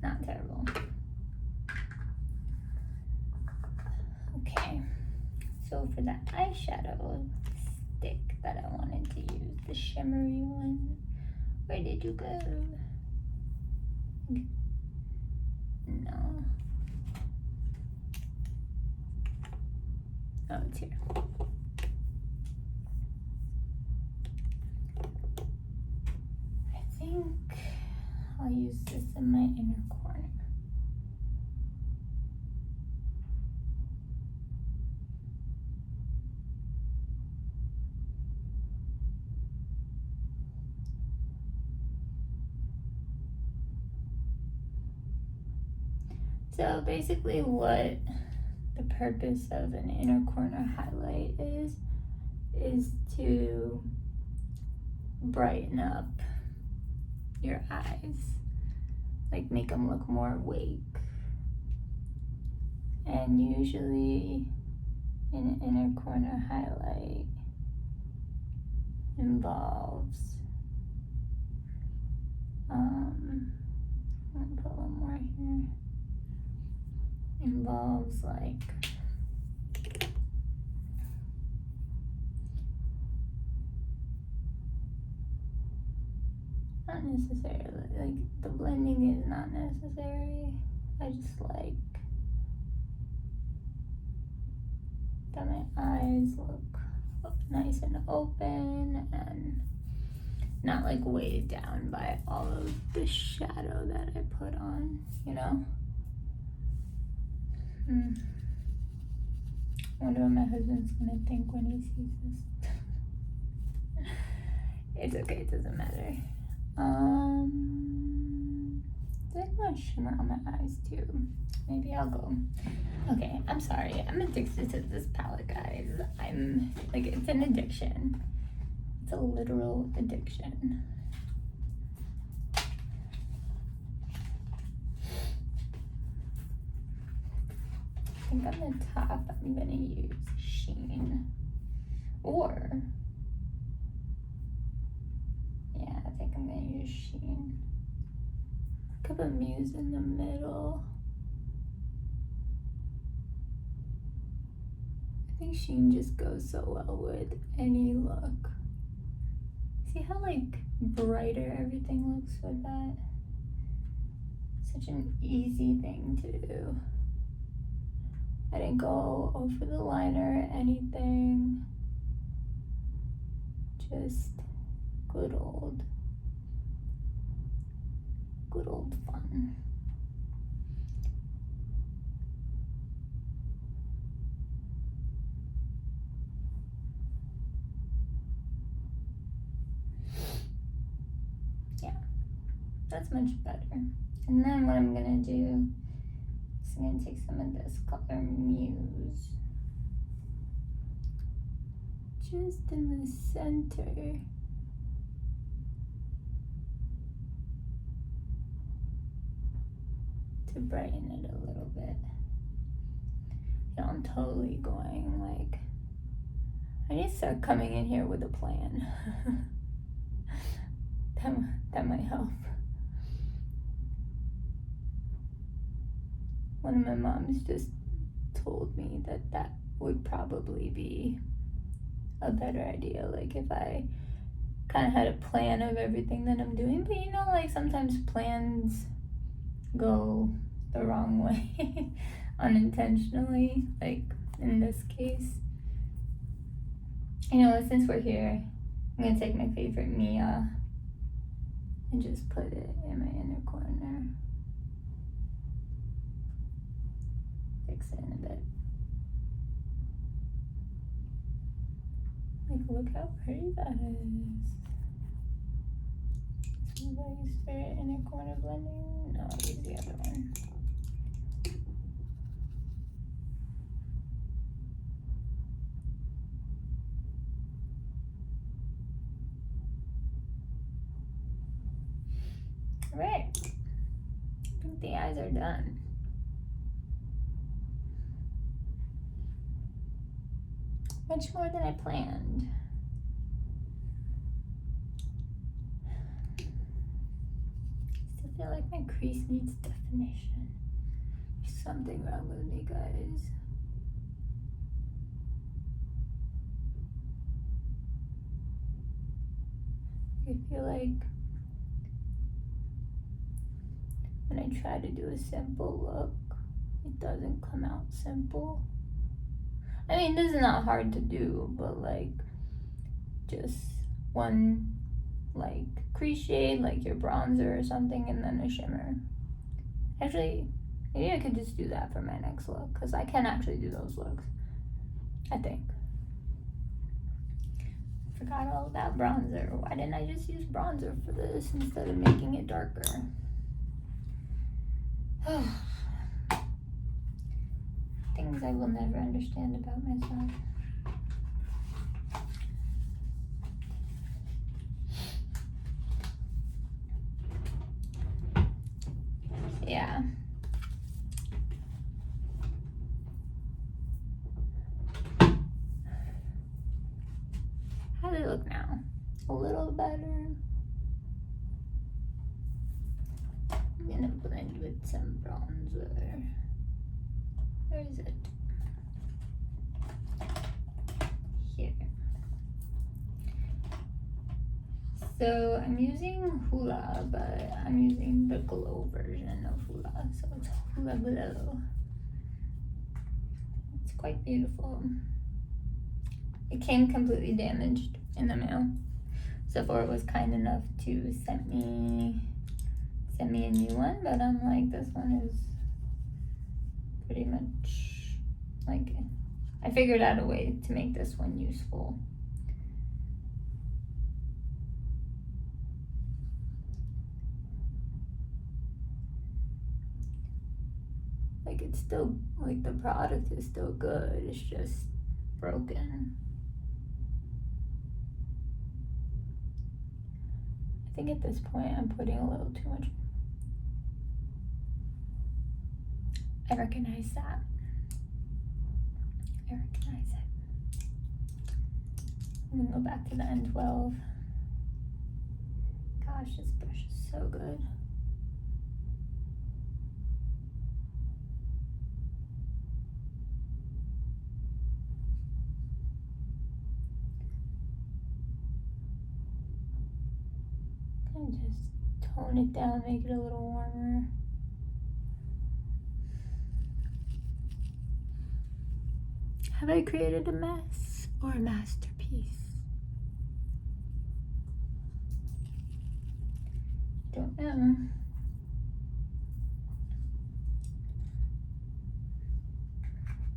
not terrible. Okay, so for that eyeshadow stick that I wanted to use, the shimmery one, where did you go? No. Oh, it's here. I think I'll use this in my inner corner. So basically what the purpose of an inner corner highlight is to brighten up your eyes, like make them look more awake. And usually an inner corner highlight involves, I'm gonna put one more here, involves like not necessarily, like the blending is not necessary. I just like that my eyes look nice and open and not like weighed down by all of the shadow that I put on, you know? I wonder what my husband's gonna think when he sees this. It's okay, it doesn't matter. There's more shimmer on my eyes too. Maybe I'll go. Okay, I'm sorry. I'm addicted to this palette, guys. I'm like, it's an addiction. It's a literal addiction. I think on the top, I'm gonna use Sheen. Or, yeah, I think I'm gonna use Sheen. Could put Muse in the middle. I think Sheen just goes so well with any look. See how like brighter everything looks with that? Such an easy thing to do. I didn't go over the liner or anything. Just good old fun. Yeah, that's much better. And then what I'm gonna do is I'm gonna take some of this color Muse, just in the center. To brighten it a little bit. You know, I'm totally going like, I need to start coming in here with a plan. that might help. One of my moms just told me that would probably be a better idea. Like if I kind of had a plan of everything that I'm doing, but you know, like sometimes plans go the wrong way unintentionally, like in this case. You know, since we're here, I'm gonna take my favorite Mia and just put it in my inner corner. Fix it in a bit. Like, look how pretty that is. Will I use for inner corner blending? No, I'll use the other one. Alright. I think the eyes are done. Much more than I planned. I feel like my crease needs definition. There's something wrong with me, guys. I feel like when I try to do a simple look, it doesn't come out simple. I mean, this is not hard to do, but like just one like crease shade, like your bronzer or something, and then a shimmer. Actually, maybe I could just do that for my next look, because I can actually do those looks, I think. Forgot all about bronzer. Why didn't I just use bronzer for this instead of making it darker? Things I will never understand about myself. Yeah. How does it look now? A little better. I'm gonna blend with some bronzer. Where is it? Here. So I'm using Hula, but I'm using the glow version of Hula, so it's Hula Glow. It's quite beautiful. It came completely damaged in the mail. Sephora was kind enough to send me a new one, but I'm like, this one is pretty much like, I figured out a way to make this one useful. Like, it's still, like, the product is still good, it's just broken. I think at this point I'm putting a little too much. I recognize that. I recognize it. I'm gonna go back to the N12. Gosh, this brush is so good. And just tone it down, make it a little warmer. Have I created a mess or a masterpiece? Don't know.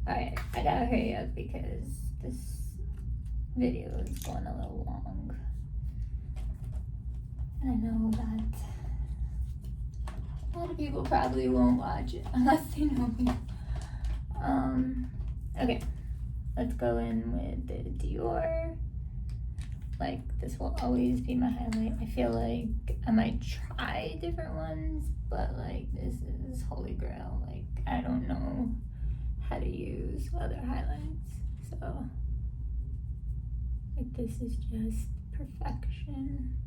Alright, I gotta hurry up because this video is going a little long. And I know that A lot of people probably won't watch it unless they know me. Okay, let's go in with the Dior. Like, this will always be my highlight. I feel like I might try different ones, but like, this is holy grail. Like, I don't know how to use other highlights, so like, this is just perfection.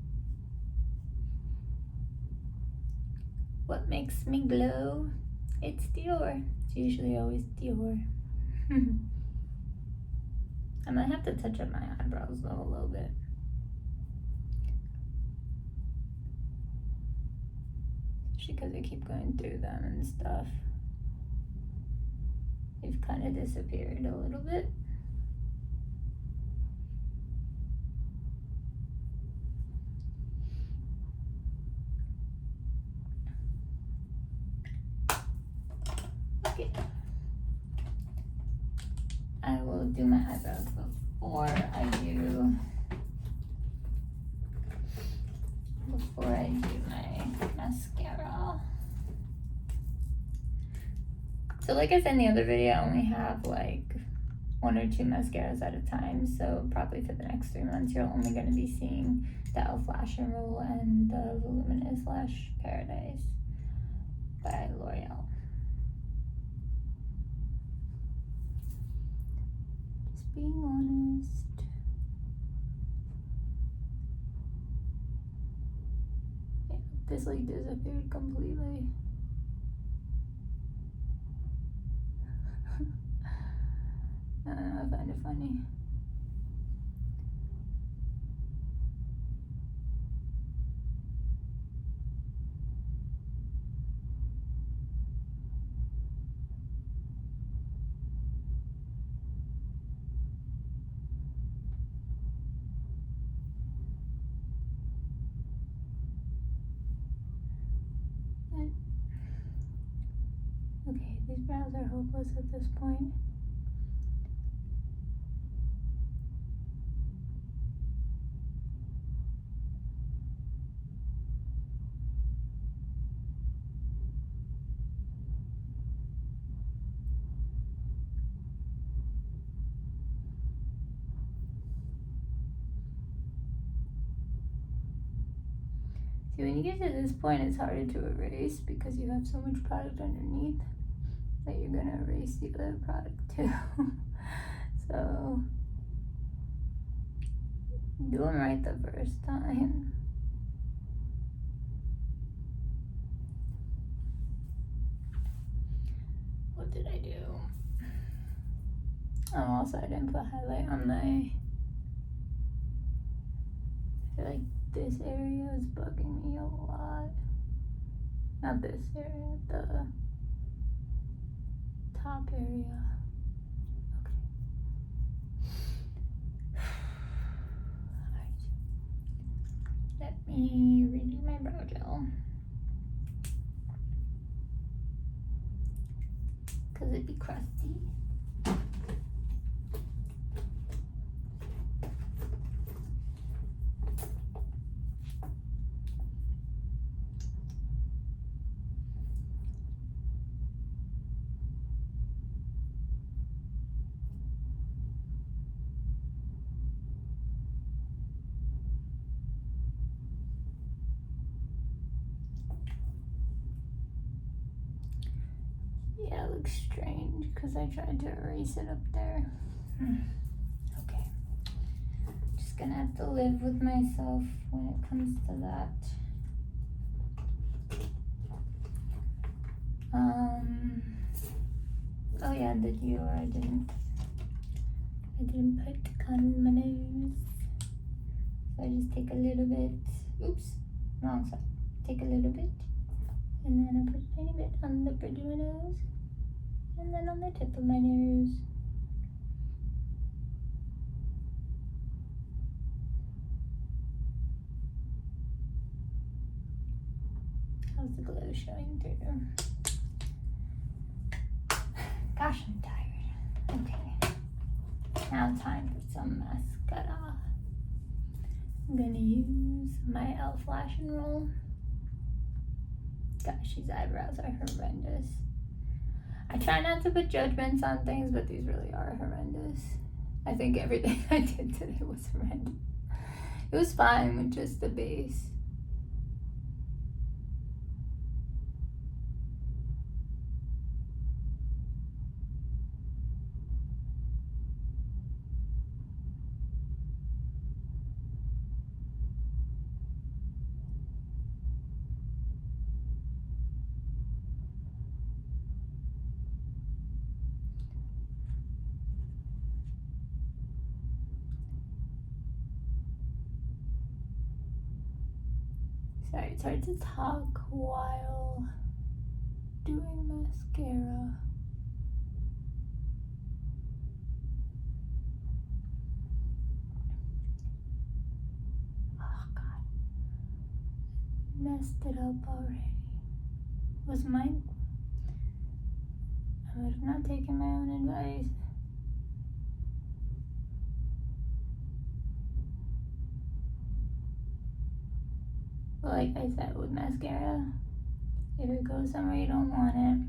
What makes me glow? It's Dior. It's usually always Dior. I might have to touch up my eyebrows though a little bit. Especially because I keep going through them and stuff. They've kind of disappeared a little bit. Okay. I will do my eyebrows before I do my mascara. So like I said in the other video, I only have like 1 or 2 mascaras at a time. So probably for the next 3 months, you're only going to be seeing the e.l.f. Lash and Roll and the Voluminous Lash Paradise by L'Oreal. Just being honest. Yeah, this like disappeared completely. I don't know, I find it funny. Okay, these brows are hopeless at this point. See, when you get to this point, it's harder to erase because you have so much product underneath that you're gonna erase the other product too. So, do them right the first time. What did I do? Oh, also I didn't put highlight on my, I feel like this area is bugging me a lot. Not this area, the top area. Okay. Alright. Let me redo my brow gel. Because it'd be crusty. Yeah, it looks strange because I tried to erase it up there. Okay. Just gonna have to live with myself when it comes to that. Oh yeah, the Dior I didn't put on my nose. So I just take a little bit, oops, wrong side. Take a little bit, and then I put a tiny bit on the bridge of my nose, and then on the tip of my nose. How's the glow showing through? Gosh, I'm tired. Okay, now time for some mascara. I'm gonna use my e.l.f. Lash and Roll. Gosh, these eyebrows are horrendous. I try not to put judgments on things, but these really are horrendous. I think everything I did today was horrendous. It was fine with just the base. Sorry, it's hard to talk while doing mascara. Oh God, messed it up already. Was mine? I would have not taken my own advice. Like I said with mascara, if it goes somewhere you don't want it,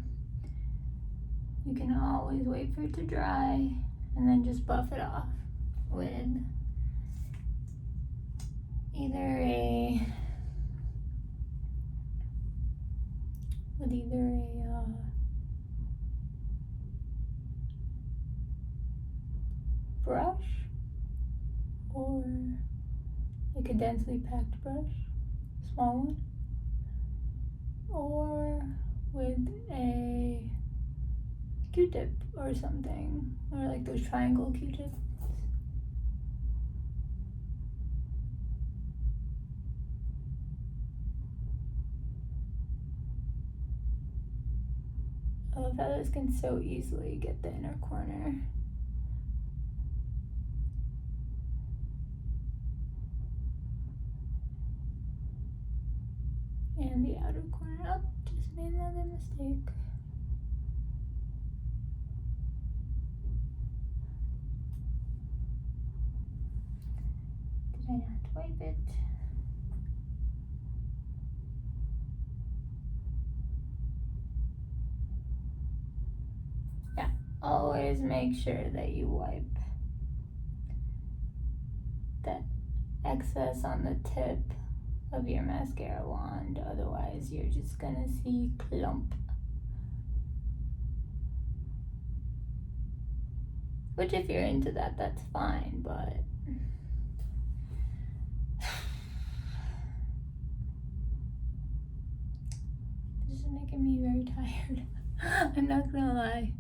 you can always wait for it to dry and then just buff it off with either a brush or like a densely packed brush, small one, or with a Q-tip or something, or like those triangle Q-tips. I love how this can so easily get the inner corner. And the outer corner. Oh, just made another mistake. Did I not wipe it? Yeah, always make sure that you wipe that excess on the tip of your mascara wand, otherwise you're just gonna see clump. Which if you're into that, that's fine, but this is making me very tired. I'm not gonna lie,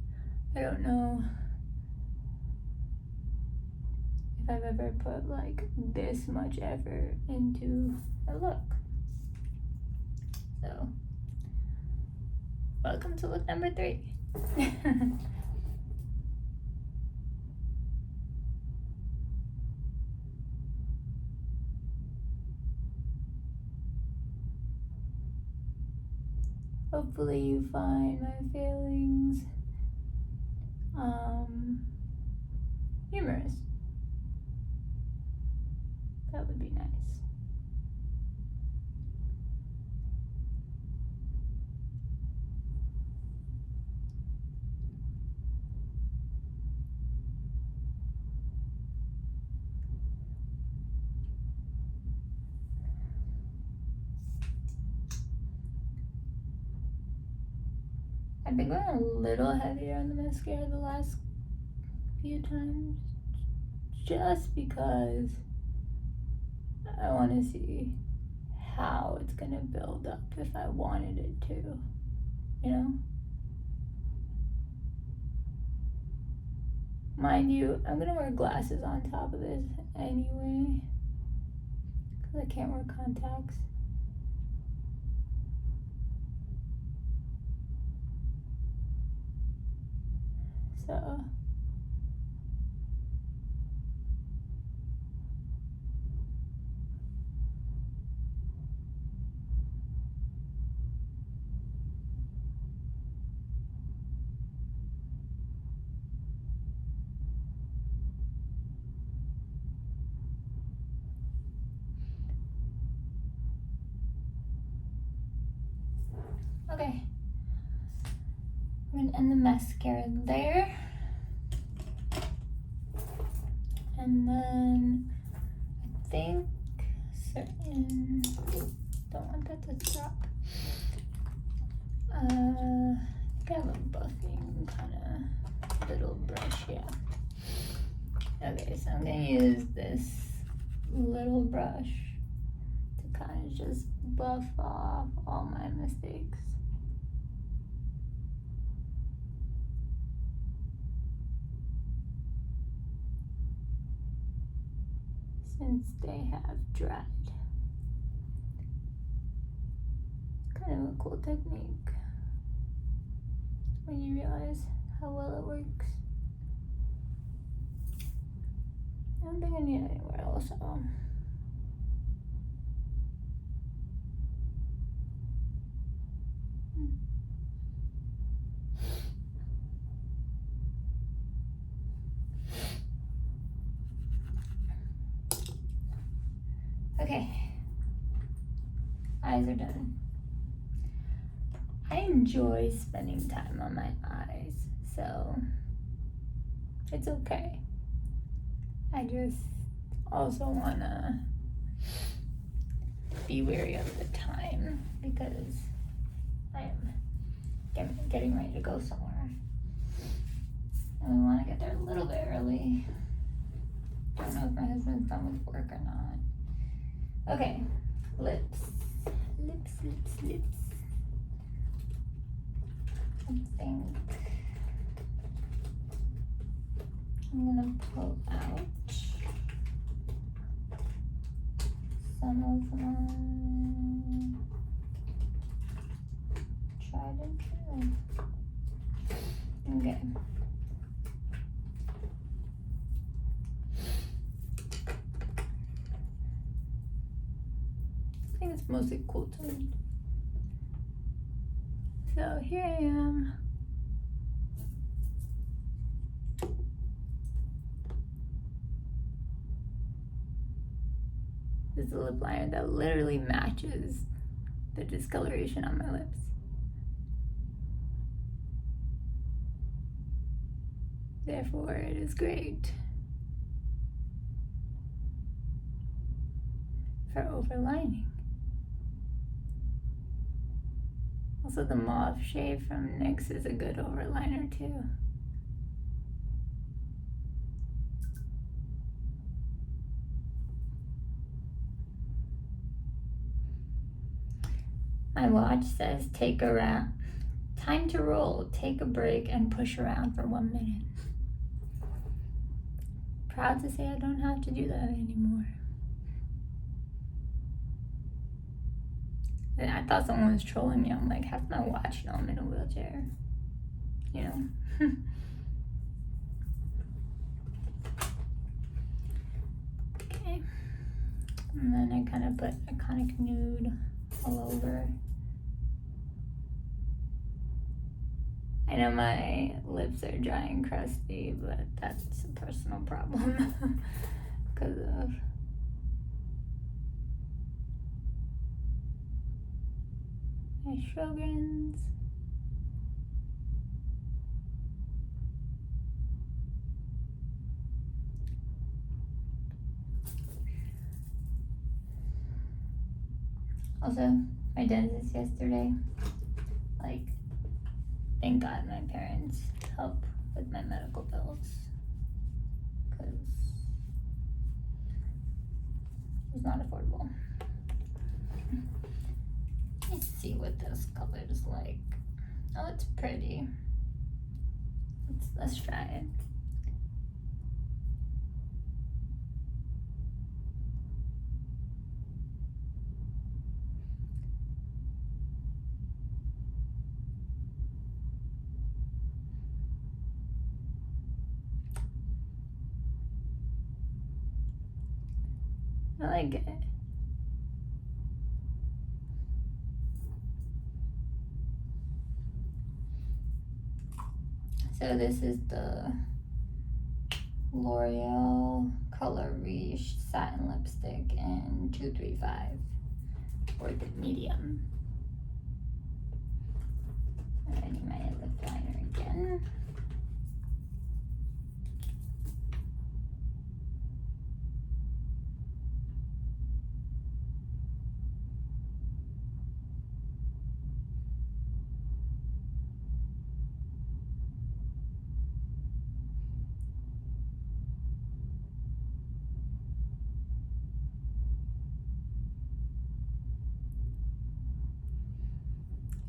I don't know if I've ever put like this much effort into a look. So, welcome to look number 3. Hopefully you find my failings humorous. That would be nice. I've been going a little heavier on the mascara the last few times, just because I want to see how it's gonna build up if I wanted it to, you know? Mind you, I'm gonna wear glasses on top of this anyway, because I can't wear contacts. So Okay. I'm gonna end the mascara there. And then I think certain, don't want that to drop. I think I have a buffing kind of little brush, yeah. Okay, so I'm gonna use this little brush to kind of just buff off all my mistakes. Since they have dried. Kind of a cool technique when you realize how well it works. I don't think I need it anywhere else. Okay, eyes are done. I enjoy spending time on my eyes, so it's okay. I just also wanna be wary of the time because I am getting ready to go somewhere. And we wanna get there a little bit early. Don't know if my husband's done with work or not. Okay, lips. I think I'm gonna pull out some of my tried and true. Okay. I think it's mostly cool toned. So here I am. This is a lip liner that literally matches the discoloration on my lips. Therefore, it is great for overlining. Also, the mauve shade from NYX is a good overliner too. My watch says time to roll, take a break and push around for 1 minute. Proud to say I don't have to do that anymore. And I thought someone was trolling me. I'm like, how's my watch know I'm in a wheelchair? You know? Okay. And then I kind of put Iconic Nude all over. I know my lips are dry and crusty, but that's a personal problem because of my Sjogren's. Also, my dentist yesterday, like, thank God my parents help with my medical bills because it was not affordable. Let's see what this color is like. Oh, it's pretty. Let's try it. I like it. So this is the L'Oreal Color Riche Satin Lipstick in 235 for the medium. I need my lip liner again.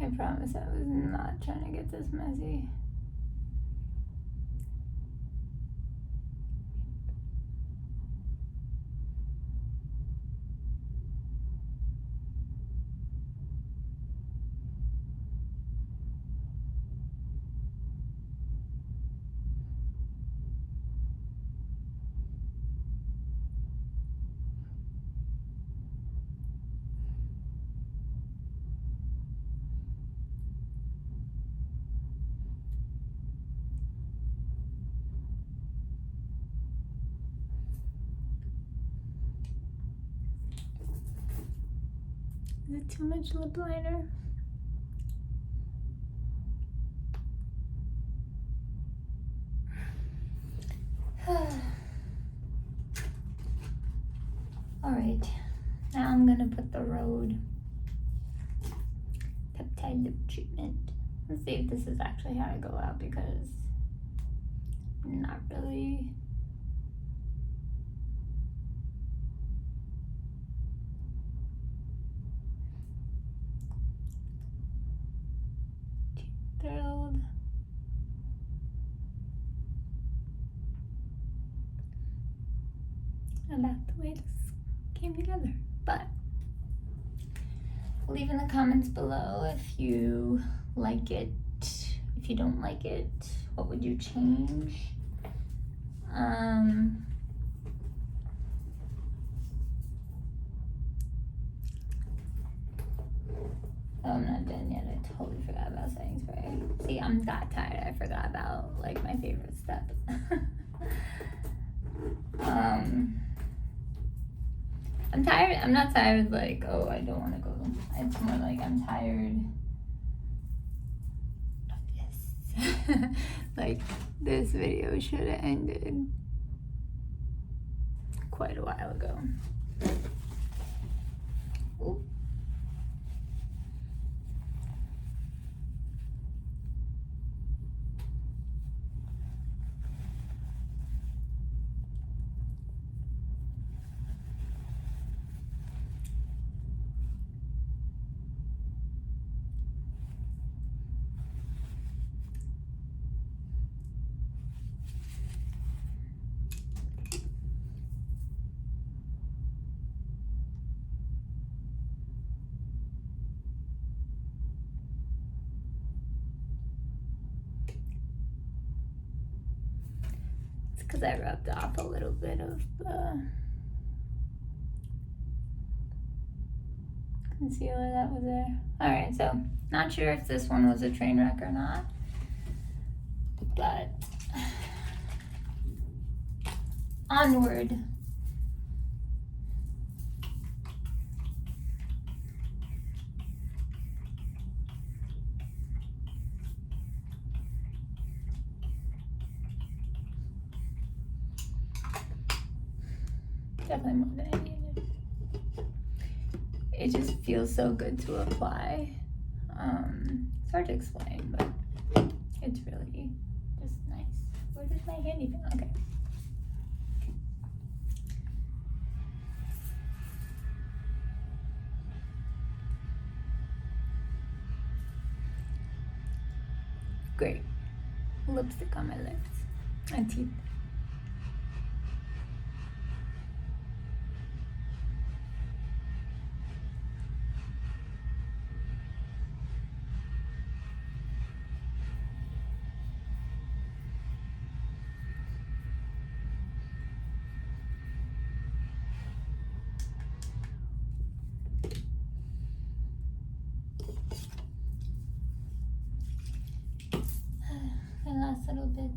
I promise I was not trying to get this messy. Is it too much lip liner? Alright, now I'm gonna put the Road Peptide Lip Treatment. Let's see if this is actually how I go out, because I'm not really. Thrilled. About the way this came together. But leave in the comments below if you like it. If you don't like it, what would you change? Oh, I'm not done yet. I totally forgot about setting spray. See, I'm that tired. I forgot about like my favorite step. I'm tired. I'm not tired like, oh, I don't want to go. It's more like I'm tired of this. Like, this video should have ended quite a while ago. Ooh. Because I rubbed off a little bit of the concealer that was there. Alright, so not sure if this one was a train wreck or not, but onward. Definitely more than I needed. It just feels so good to apply. It's hard to explain, but it's really just nice. Where did my handy go? Okay. Great. Lipstick on my lips and teeth. My last little bit.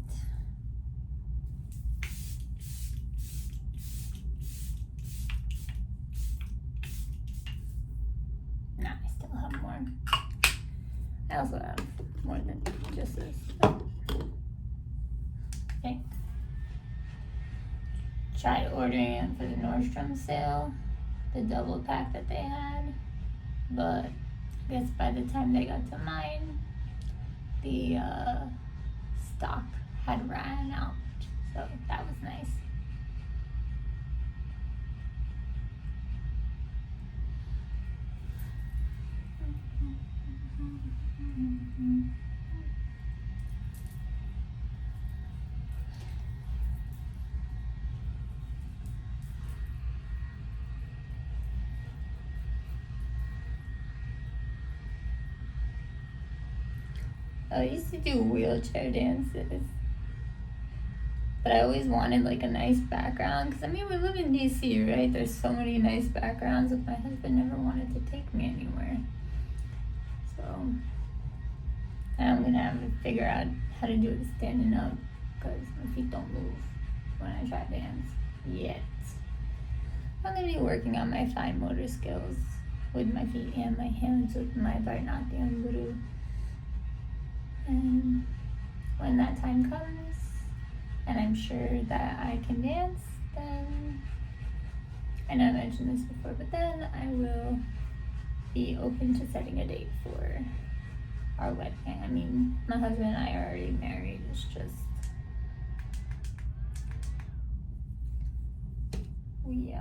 Nah, I still have more. I also have more this. Okay. Tried ordering it for the Nordstrom sale, the double pack that they had, but I guess by the time they got to mine, the stock had ran out, so that was nice. I used to do wheelchair dances, but I always wanted like a nice background, because I mean, we live in DC, right? There's so many nice backgrounds, but my husband never wanted to take me anywhere. So I'm gonna have to figure out how to do it standing up, because my feet don't move when I try to dance yet. I'm gonna be working on my fine motor skills with my feet and my hands with my Bharatanatyam guru. And when that time comes, and I'm sure that I can dance, then, I know I mentioned this before, but then I will be open to setting a date for our wedding. I mean, my husband and I are already married. It's just we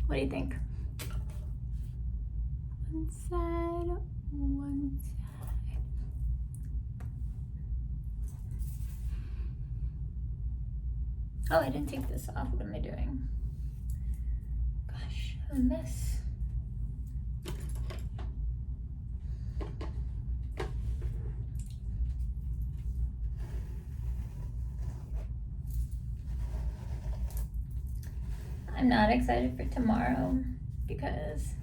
what do you think? One side, one side. Oh, I didn't take this off. What am I doing? Gosh, a mess. I'm not excited for tomorrow because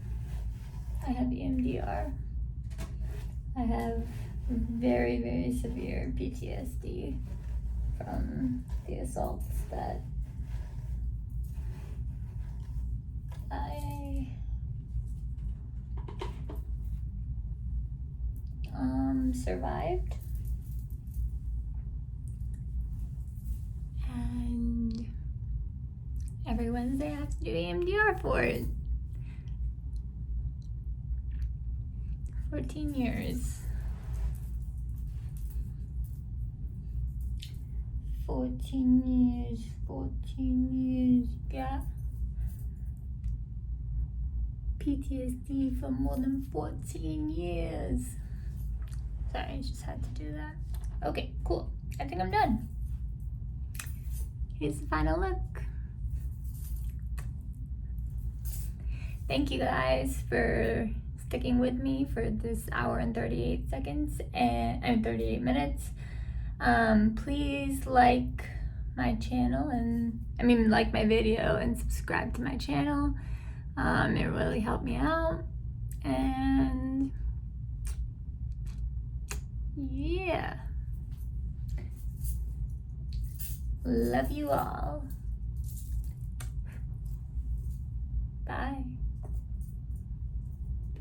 I have EMDR. I have very, very severe PTSD from the assaults that I survived. And every Wednesday I have to do EMDR for it. 14 years. 14 years, got PTSD for more than 14 years. Sorry, I just had to do that. Okay, cool. I think I'm done. Here's the final look. Thank you guys for sticking with me for this hour and 38 seconds and 38 minutes. Please like my channel and like my video and subscribe to my channel. It really helped me out. And yeah, love you all. Bye.